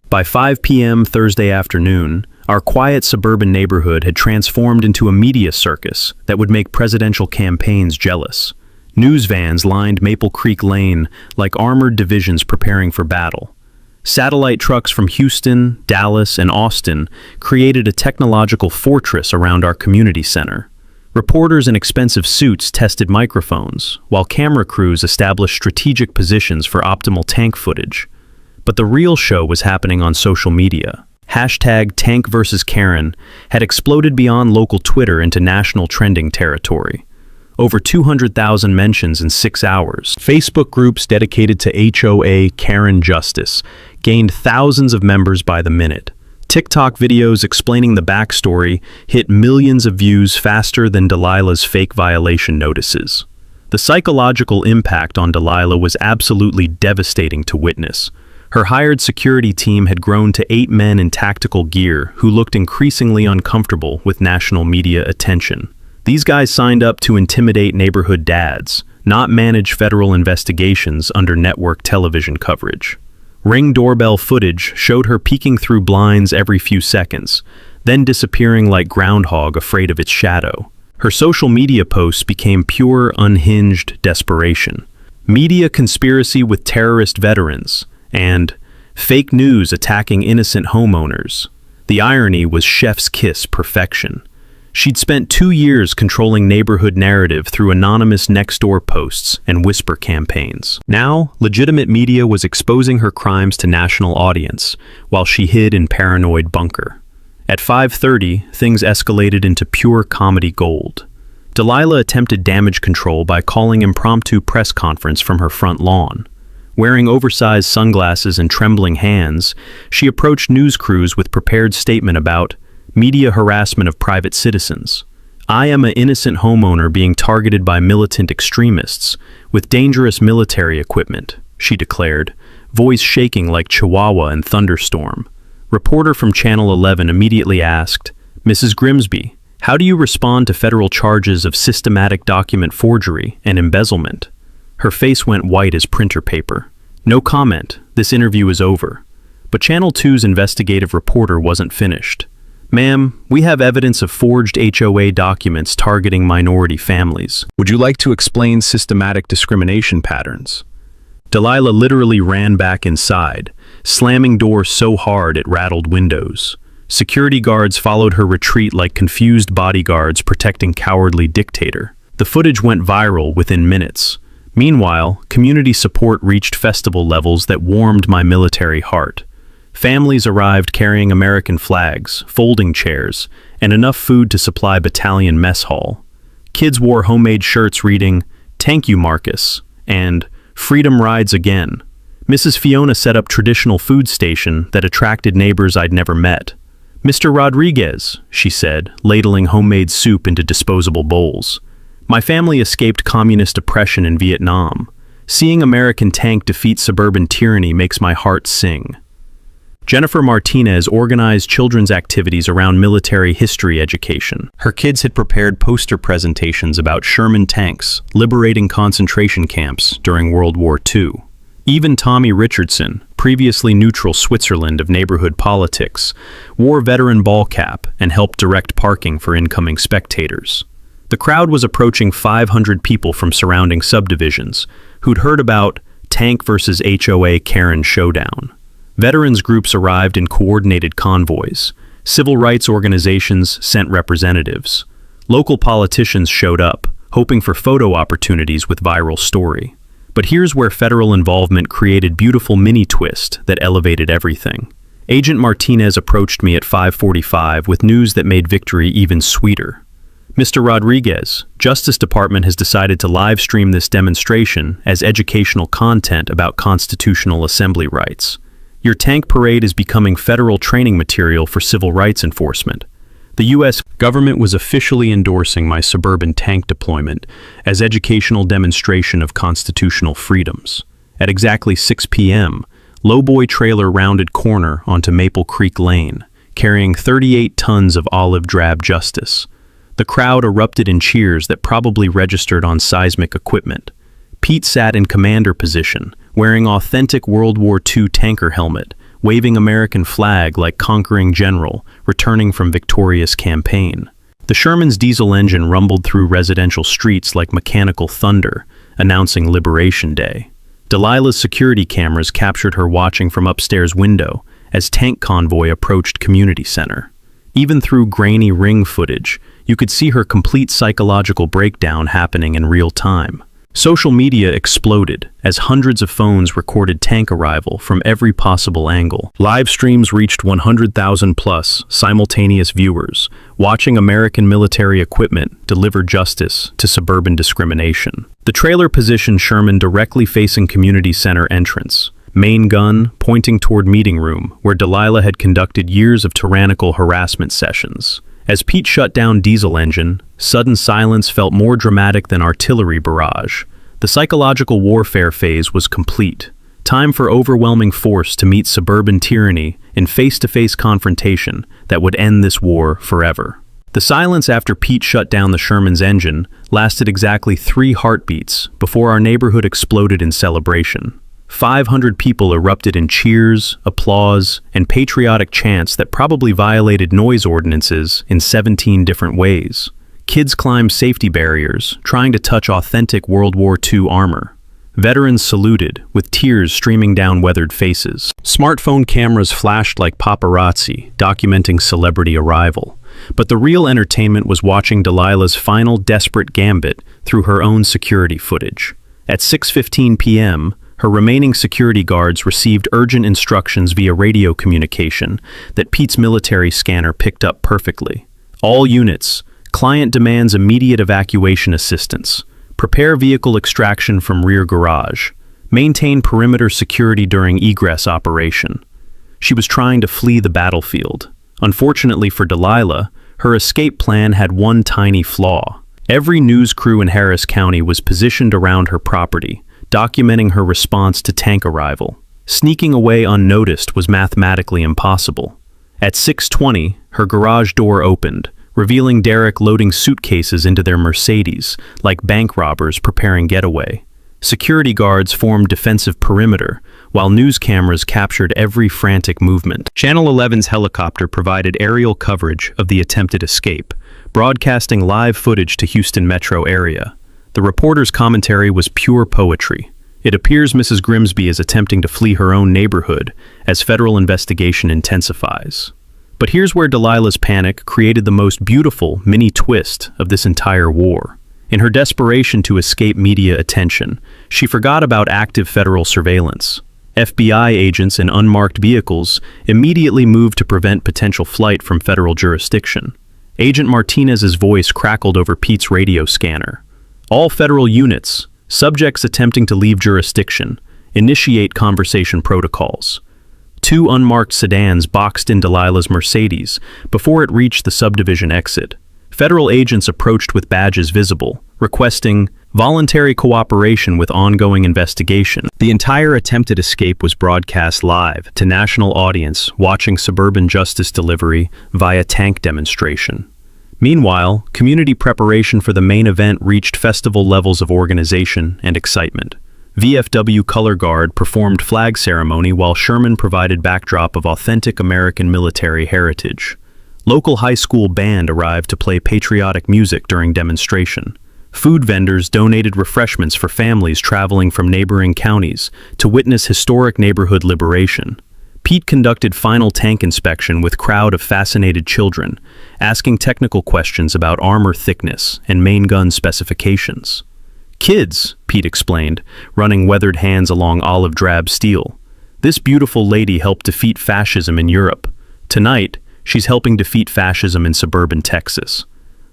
By 5 p.m. Thursday afternoon, our quiet suburban neighborhood had transformed into a media circus that would make presidential campaigns jealous. News vans lined Maple Creek Lane like armored divisions preparing for battle. Satellite trucks from Houston, Dallas, and Austin created a technological fortress around our community center. Reporters in expensive suits tested microphones, while camera crews established strategic positions for optimal tank footage. But the real show was happening on social media. Hashtag Tank vs. Karen had exploded beyond local Twitter into national trending territory. Over 200,000 mentions in 6 hours. Facebook groups dedicated to HOA Karen Justice gained thousands of members by the minute. TikTok videos explaining the backstory hit millions of views faster than Delilah's fake violation notices. The psychological impact on Delilah was absolutely devastating to witness. Her hired security team had grown to 8 men in tactical gear who looked increasingly uncomfortable with national media attention. These guys signed up to intimidate neighborhood dads, not manage federal investigations under network television coverage. Ring doorbell footage showed her peeking through blinds every few seconds, then disappearing like groundhog afraid of its shadow. Her social media posts became pure, unhinged desperation. Media conspiracy with terrorist veterans, and fake news attacking innocent homeowners. The irony was chef's kiss perfection. She'd spent 2 years controlling neighborhood narrative through anonymous next-door posts and whisper campaigns. Now, legitimate media was exposing her crimes to national audience, while she hid in paranoid bunker. At 5:30, things escalated into pure comedy gold. Delilah attempted damage control by calling impromptu press conference from her front lawn. Wearing oversized sunglasses and trembling hands, she approached news crews with prepared statement about media harassment of private citizens. I am an innocent homeowner being targeted by militant extremists with dangerous military equipment, she declared, voice shaking like Chihuahua in thunderstorm. Reporter from Channel 11 immediately asked, Mrs. Grimsby, how do you respond to federal charges of systematic document forgery and embezzlement? Her face went white as printer paper. No comment, this interview is over. But Channel 2's investigative reporter wasn't finished. Ma'am, we have evidence of forged HOA documents targeting minority families. Would you like to explain systematic discrimination patterns? Delilah literally ran back inside, slamming doors so hard it rattled windows. Security guards followed her retreat like confused bodyguards protecting cowardly dictator. The footage went viral within minutes. Meanwhile, community support reached festival levels that warmed my military heart. Families arrived carrying American flags, folding chairs, and enough food to supply battalion mess hall. Kids wore homemade shirts reading, "Thank you, Marcus," and "Freedom rides again." Mrs. Fiona set up traditional food station that attracted neighbors I'd never met. "Mr. Rodriguez," she said, ladling homemade soup into disposable bowls. My family escaped communist oppression in Vietnam. Seeing American tank defeat suburban tyranny makes my heart sing. Jennifer Martinez organized children's activities around military history education. Her kids had prepared poster presentations about Sherman tanks liberating concentration camps during World War II. Even Tommy Richardson, previously neutral Switzerland of neighborhood politics, wore veteran ball cap and helped direct parking for incoming spectators. The crowd was approaching 500 people from surrounding subdivisions who'd heard about tank versus HOA Karen showdown. Veterans groups arrived in coordinated convoys. Civil rights organizations sent representatives. Local politicians showed up, hoping for photo opportunities with viral story. But here's where federal involvement created beautiful mini-twist that elevated everything. Agent Martinez approached me at 5:45 with news that made victory even sweeter. Mr. Rodriguez, Justice Department has decided to live stream this demonstration as educational content about constitutional assembly rights. Your tank parade is becoming federal training material for civil rights enforcement. The U.S. government was officially endorsing my suburban tank deployment as educational demonstration of constitutional freedoms. At exactly 6 p.m., lowboy trailer rounded corner onto Maple Creek Lane, carrying 38 tons of olive drab justice. The crowd erupted in cheers that probably registered on seismic equipment. Pete sat in commander position, wearing authentic World War II tanker helmet, waving American flag like conquering general, returning from victorious campaign. The Sherman's diesel engine rumbled through residential streets like mechanical thunder, announcing Liberation Day. Delilah's security cameras captured her watching from upstairs window as tank convoy approached community center. Even through grainy ring footage, you could see her complete psychological breakdown happening in real time. Social media exploded as hundreds of phones recorded tank arrival from every possible angle. Live streams reached 100,000 plus simultaneous viewers, watching American military equipment deliver justice to suburban discrimination. The trailer positioned Sherman directly facing community center entrance, main gun pointing toward meeting room where Delilah had conducted years of tyrannical harassment sessions. As Pete shut down diesel engine, sudden silence felt more dramatic than artillery barrage. The psychological warfare phase was complete. Time for overwhelming force to meet suburban tyranny in face-to-face confrontation that would end this war forever. The silence after Pete shut down the Sherman's engine lasted exactly 3 heartbeats before our neighborhood exploded in celebration. 500 people erupted in cheers, applause, and patriotic chants that probably violated noise ordinances in 17 different ways. Kids climbed safety barriers, trying to touch authentic World War II armor. Veterans saluted, with tears streaming down weathered faces. Smartphone cameras flashed like paparazzi, documenting celebrity arrival. But the real entertainment was watching Delilah's final desperate gambit through her own security footage. At 6:15 p.m., her remaining security guards received urgent instructions via radio communication that Pete's military scanner picked up perfectly. All units, client demands immediate evacuation assistance. Prepare vehicle extraction from rear garage. Maintain perimeter security during egress operation. She was trying to flee the battlefield. Unfortunately for Delilah, her escape plan had one tiny flaw. Every news crew in Harris County was positioned around her property, documenting her response to tank arrival. Sneaking away unnoticed was mathematically impossible. At 6:20, her garage door opened, revealing Derek loading suitcases into their Mercedes, like bank robbers preparing getaway. Security guards formed defensive perimeter, while news cameras captured every frantic movement. Channel 11's helicopter provided aerial coverage of the attempted escape, broadcasting live footage to Houston metro area. The reporter's commentary was pure poetry. It appears Mrs. Grimsby is attempting to flee her own neighborhood as federal investigation intensifies. But here's where Delilah's panic created the most beautiful mini twist of this entire war. In her desperation to escape media attention, she forgot about active federal surveillance. FBI agents in unmarked vehicles immediately moved to prevent potential flight from federal jurisdiction. Agent Martinez's voice crackled over Pete's radio scanner. All federal units, subjects attempting to leave jurisdiction, initiate conversation protocols. 2 unmarked sedans boxed in Delilah's Mercedes before it reached the subdivision exit. Federal agents approached with badges visible, requesting voluntary cooperation with ongoing investigation. The entire attempted escape was broadcast live to national audience watching suburban justice delivery via tank demonstration. Meanwhile, community preparation for the main event reached festival levels of organization and excitement. VFW Color Guard performed flag ceremony while Sherman provided backdrop of authentic American military heritage. Local high school band arrived to play patriotic music during demonstration. Food vendors donated refreshments for families traveling from neighboring counties to witness historic neighborhood liberation. Pete conducted final tank inspection with crowd of fascinated children, asking technical questions about armor thickness and main gun specifications. "Kids," Pete explained, running weathered hands along olive drab steel. "This beautiful lady helped defeat fascism in Europe. Tonight, she's helping defeat fascism in suburban Texas."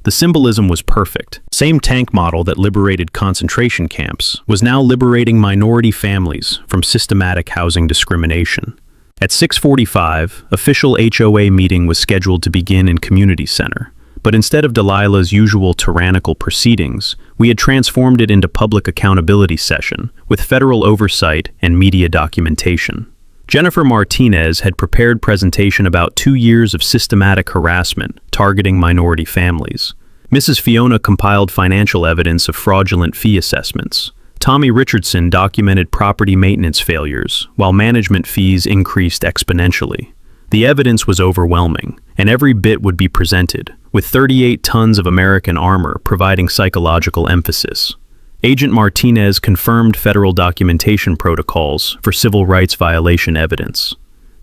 The symbolism was perfect. Same tank model that liberated concentration camps was now liberating minority families from systematic housing discrimination. At 6:45, official HOA meeting was scheduled to begin in Community Center. But instead of Delilah's usual tyrannical proceedings, we had transformed it into public accountability session, with federal oversight and media documentation. Jennifer Martinez had prepared presentation about 2 years of systematic harassment targeting minority families. Mrs. Fiona compiled financial evidence of fraudulent fee assessments. Tommy Richardson documented property maintenance failures, while management fees increased exponentially. The evidence was overwhelming, and every bit would be presented, with 38 tons of American armor providing psychological emphasis. Agent Martinez confirmed federal documentation protocols for civil rights violation evidence.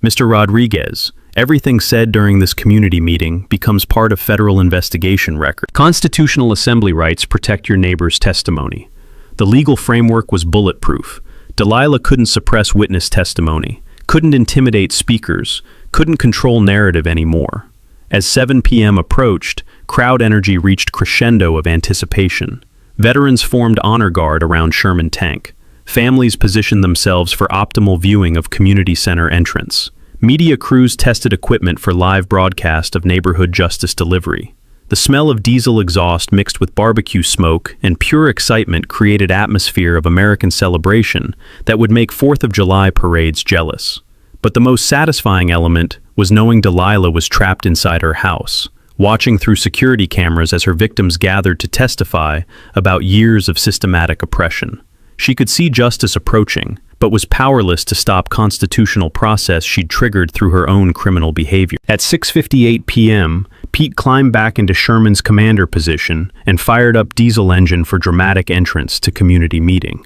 "Mr. Rodriguez, everything said during this community meeting becomes part of federal investigation record. Constitutional assembly rights protect your neighbor's testimony." The legal framework was bulletproof. Delilah couldn't suppress witness testimony, couldn't intimidate speakers, couldn't control narrative anymore. As 7 p.m. approached, crowd energy reached crescendo of anticipation. Veterans formed honor guard around Sherman Tank. Families positioned themselves for optimal viewing of community center entrance. Media crews tested equipment for live broadcast of neighborhood justice delivery. The smell of diesel exhaust mixed with barbecue smoke and pure excitement created atmosphere of American celebration that would make 4th of July parades jealous. But the most satisfying element was knowing Delilah was trapped inside her house, watching through security cameras as her victims gathered to testify about years of systematic oppression. She could see justice approaching, but was powerless to stop constitutional process she'd triggered through her own criminal behavior. At 6:58 p.m., Pete climbed back into Sherman's commander position and fired up diesel engine for dramatic entrance to community meeting.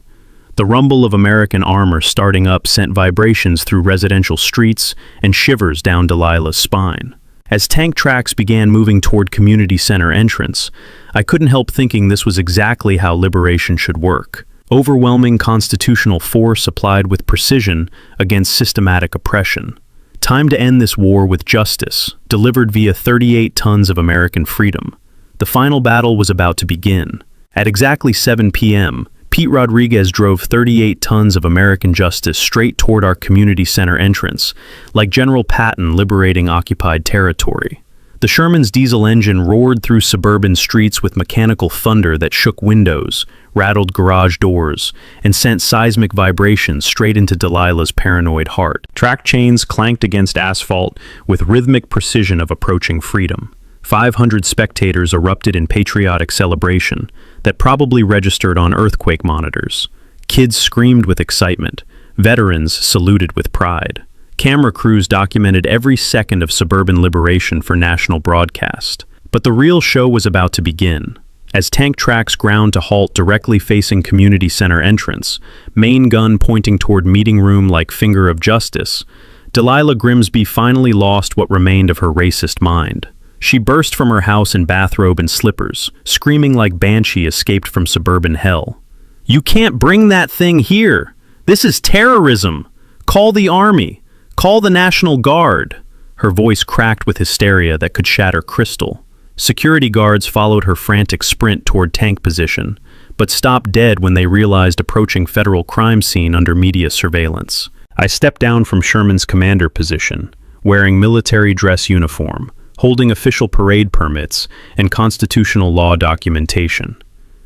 The rumble of American armor starting up sent vibrations through residential streets and shivers down Delilah's spine. As tank tracks began moving toward community center entrance, I couldn't help thinking this was exactly how liberation should work. Overwhelming constitutional force applied with precision against systematic oppression. Time to end this war with justice, delivered via 38 tons of American freedom. The final battle was about to begin. At exactly 7 p.m., Pete Rodriguez drove 38 tons of American justice straight toward our community center entrance, like General Patton liberating occupied territory. The Sherman's diesel engine roared through suburban streets with mechanical thunder that shook windows, rattled garage doors, and sent seismic vibrations straight into Delilah's paranoid heart. Track chains clanked against asphalt with rhythmic precision of approaching freedom. 500 spectators erupted in patriotic celebration that probably registered on earthquake monitors. Kids screamed with excitement. Veterans saluted with pride. Camera crews documented every second of suburban liberation for national broadcast. But the real show was about to begin. As tank tracks ground to halt directly facing community center entrance, main gun pointing toward meeting room like finger of justice, Delilah Grimsby finally lost what remained of her racist mind. She burst from her house in bathrobe and slippers, screaming like Banshee escaped from suburban hell. "You can't bring that thing here! This is terrorism! Call the army! Call the National Guard!" Her voice cracked with hysteria that could shatter crystal. Security guards followed her frantic sprint toward tank position, but stopped dead when they realized approaching federal crime scene under media surveillance. I stepped down from Sherman's commander position, wearing military dress uniform, holding official parade permits and constitutional law documentation.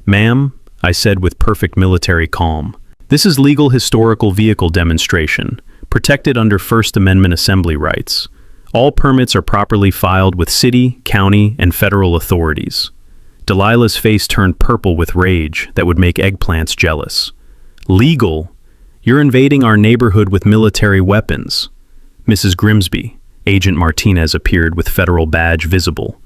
"Ma'am," I said with perfect military calm, "this is legal historical vehicle demonstration, protected under First Amendment assembly rights. All permits are properly filed with city, county, and federal authorities." Delilah's face turned purple with rage that would make eggplants jealous. "Legal? You're invading our neighborhood with military weapons." "Mrs. Grimsby," Agent Martinez appeared with federal badge visible.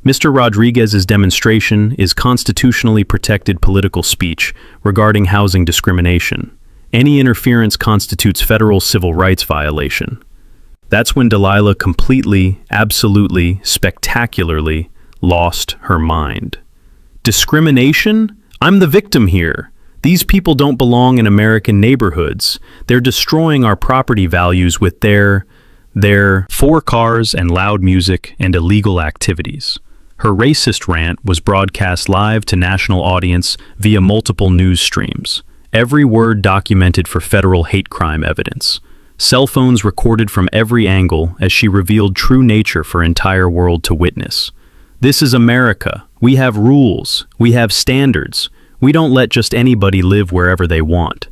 "Mr. Rodriguez's demonstration is constitutionally protected political speech regarding housing discrimination. Any interference constitutes federal civil rights violation." That's when Delilah completely, absolutely, spectacularly lost her mind. "Discrimination? I'm the victim here. These people don't belong in American neighborhoods. They're destroying our property values with their 4 cars and loud music and illegal activities." Her racist rant was broadcast live to national audience via multiple news streams. Every word documented for federal hate crime evidence. Cell phones recorded from every angle as she revealed true nature for entire world to witness. "This is America. We have rules. We have standards. We don't let just anybody live wherever they want."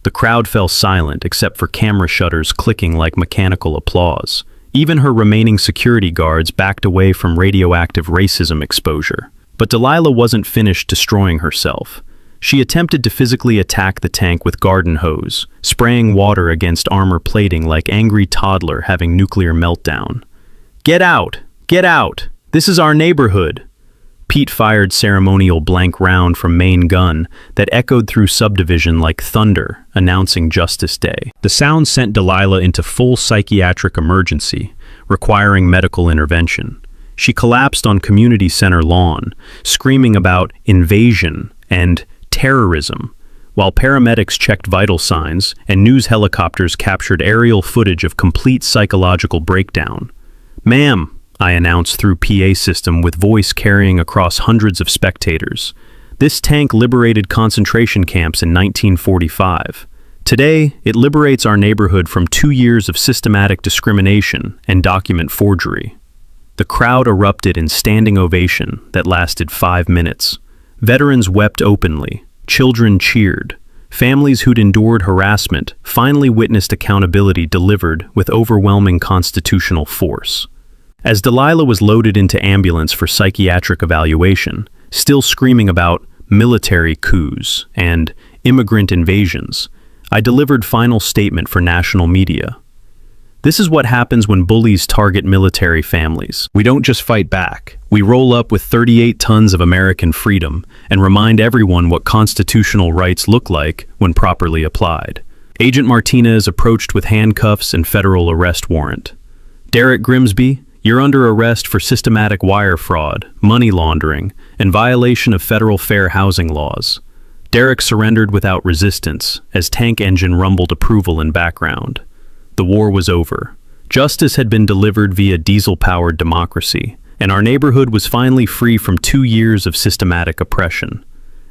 The crowd fell silent except for camera shutters clicking like mechanical applause. Even her remaining security guards backed away from radioactive racism exposure. But Delilah wasn't finished destroying herself. She attempted to physically attack the tank with garden hose, spraying water against armor plating like angry toddler having nuclear meltdown. "Get out! Get out! This is our neighborhood!" Pete fired ceremonial blank round from main gun that echoed through subdivision like thunder, announcing Justice Day. The sound sent Delilah into full psychiatric emergency, requiring medical intervention. She collapsed on community center lawn, screaming about invasion and terrorism, while paramedics checked vital signs and news helicopters captured aerial footage of complete psychological breakdown. "Ma'am," I announced through PA system with voice carrying across hundreds of spectators, "this tank liberated concentration camps in 1945. Today, it liberates our neighborhood from 2 years of systematic discrimination and document forgery." The crowd erupted in standing ovation that lasted 5 minutes. Veterans wept openly. Children cheered. Families who'd endured harassment finally witnessed accountability delivered with overwhelming constitutional force. As Delilah was loaded into ambulance for psychiatric evaluation, still screaming about military coups and immigrant invasions, I delivered final statement for national media. This is what happens when bullies target military families. We don't just fight back. We roll up with 38 tons of American freedom and remind everyone what constitutional rights look like when properly applied. Agent Martinez approached with handcuffs and federal arrest warrant. Derek Grimsby, you're under arrest for systematic wire fraud, money laundering, and violation of federal fair housing laws. Derek surrendered without resistance as tank engine rumbled approval in background. The war was over. Justice had been delivered via diesel-powered democracy, and our neighborhood was finally free from 2 years of systematic oppression.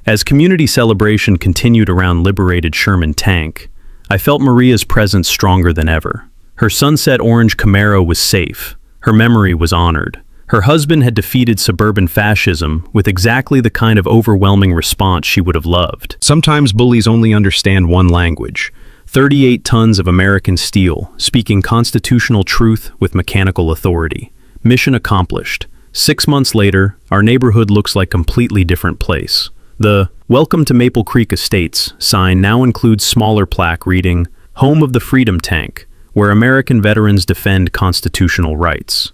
As community celebration continued around liberated Sherman tank, I felt Maria's presence stronger than ever. Her sunset orange Camaro was safe. Her memory was honored. Her husband had defeated suburban fascism with exactly the kind of overwhelming response she would have loved. Sometimes bullies only understand one language. 38 tons of American steel, speaking constitutional truth with mechanical authority. Mission accomplished. 6 months later, our neighborhood looks like a completely different place. The "Welcome to Maple Creek Estates" sign now includes smaller plaque reading, "Home of the Freedom Tank," where American veterans defend constitutional rights.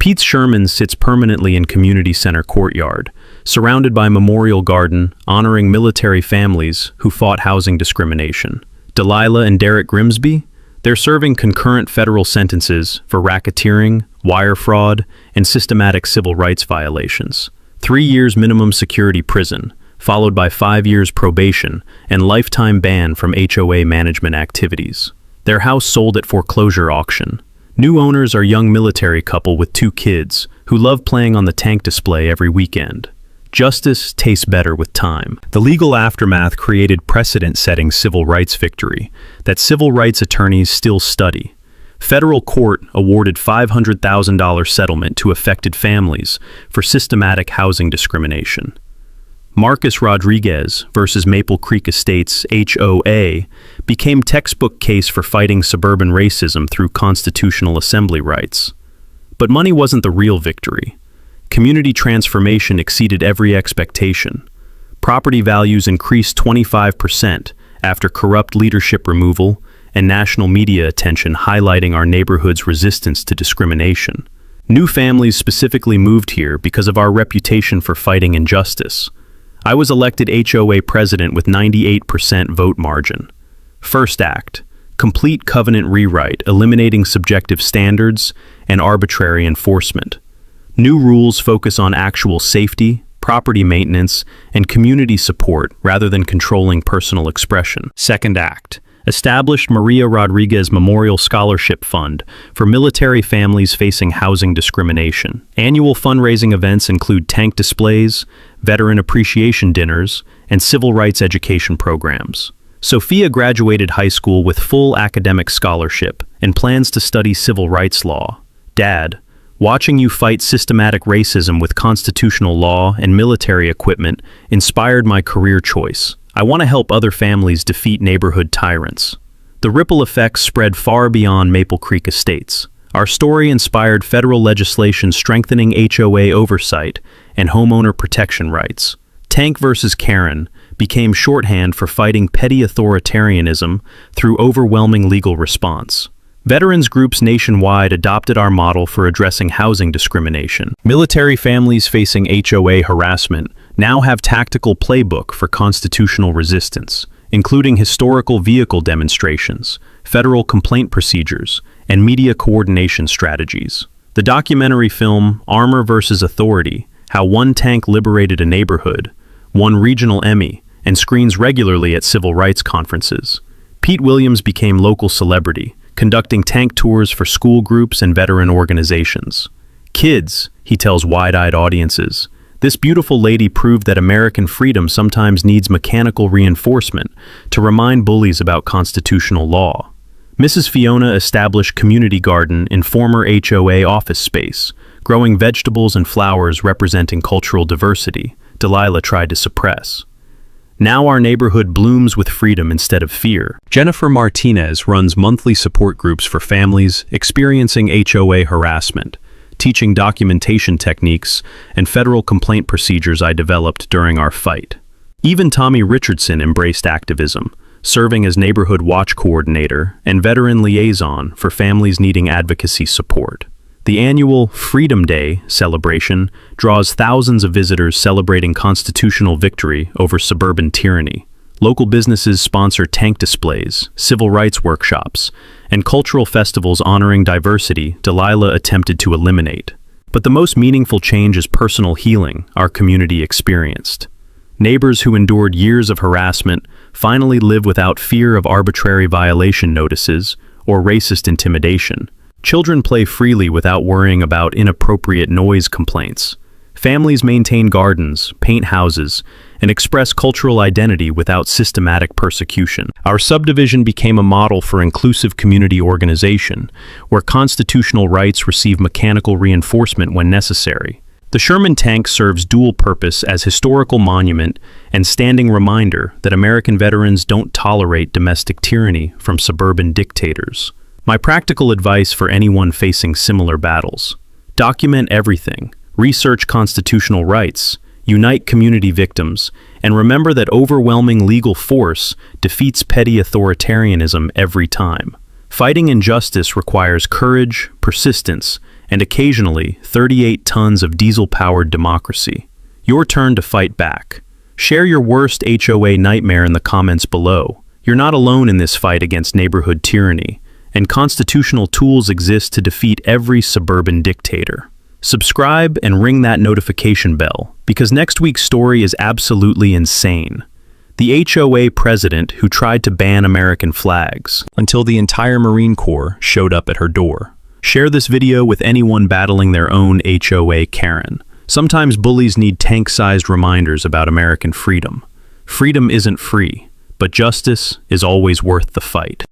Pete's Sherman sits permanently in Community Center courtyard, surrounded by Memorial Garden, honoring military families who fought housing discrimination. Delilah and Derek Grimsby, they're serving concurrent federal sentences for racketeering, wire fraud, and systematic civil rights violations. 3 years minimum security prison, followed by 5 years probation and lifetime ban from HOA management activities. Their house sold at foreclosure auction. New owners are young military couple with 2 kids who love playing on the tank display every weekend. Justice tastes better with time. The legal aftermath created precedent-setting civil rights victory that civil rights attorneys still study. Federal court awarded $500,000 settlement to affected families for systematic housing discrimination. Marcus Rodriguez versus Maple Creek Estates HOA became textbook case for fighting suburban racism through constitutional assembly rights. But money wasn't the real victory. Community transformation exceeded every expectation. Property values increased 25% after corrupt leadership removal and national media attention highlighting our neighborhood's resistance to discrimination. New families specifically moved here because of our reputation for fighting injustice. I was elected HOA president with 98% vote margin. First act, complete covenant rewrite, eliminating subjective standards and arbitrary enforcement. New rules focus on actual safety, property maintenance, and community support rather than controlling personal expression. Second act, established Maria Rodriguez Memorial Scholarship Fund for military families facing housing discrimination. Annual fundraising events include tank displays, veteran appreciation dinners, and civil rights education programs. Sophia graduated high school with full academic scholarship and plans to study civil rights law. Dad, watching you fight systematic racism with constitutional law and military equipment inspired my career choice. I want to help other families defeat neighborhood tyrants. The ripple effects spread far beyond Maple Creek Estates. Our story inspired federal legislation strengthening HOA oversight and homeowner protection rights. Tank versus Karen became shorthand for fighting petty authoritarianism through overwhelming legal response. Veterans groups nationwide adopted our model for addressing housing discrimination. Military families facing HOA harassment now have tactical playbook for constitutional resistance, including historical vehicle demonstrations, federal complaint procedures, and media coordination strategies. The documentary film Armor vs. Authority: How One Tank Liberated a Neighborhood won regional Emmy and screens regularly at civil rights conferences. Pete Williams became local celebrity, conducting tank tours for school groups and veteran organizations. Kids, he tells wide-eyed audiences, this beautiful lady proved that American freedom sometimes needs mechanical reinforcement to remind bullies about constitutional law. Mrs. Fiona established community garden in former HOA office space, growing vegetables and flowers representing cultural diversity Delilah tried to suppress. Now our neighborhood blooms with freedom instead of fear. Jennifer Martinez runs monthly support groups for families experiencing HOA harassment, teaching documentation techniques and federal complaint procedures I developed during our fight. Even Tommy Richardson embraced activism, serving as neighborhood watch coordinator and veteran liaison for families needing advocacy support. The annual Freedom Day celebration draws thousands of visitors celebrating constitutional victory over suburban tyranny. Local businesses sponsor tank displays, civil rights workshops, and cultural festivals honoring diversity Delilah attempted to eliminate. But the most meaningful change is personal healing our community experienced. Neighbors who endured years of harassment finally live without fear of arbitrary violation notices or racist intimidation. Children play freely without worrying about inappropriate noise complaints. Families maintain gardens, paint houses, and express cultural identity without systematic persecution. Our subdivision became a model for inclusive community organization, where constitutional rights receive mechanical reinforcement when necessary. The Sherman tank serves dual purpose as historical monument and standing reminder that American veterans don't tolerate domestic tyranny from suburban dictators. My practical advice for anyone facing similar battles: document everything. Research constitutional rights, unite community victims, and remember that overwhelming legal force defeats petty authoritarianism every time. Fighting injustice requires courage, persistence, and occasionally 38 tons of diesel-powered democracy. Your turn to fight back. Share your worst HOA nightmare in the comments below. You're not alone in this fight against neighborhood tyranny, and constitutional tools exist to defeat every suburban dictator. Subscribe and ring that notification bell, because next week's story is absolutely insane. The HOA president who tried to ban American flags until the entire Marine Corps showed up at her door. Share this video with anyone battling their own HOA Karen. Sometimes bullies need tank-sized reminders about American freedom. Freedom isn't free, but justice is always worth the fight.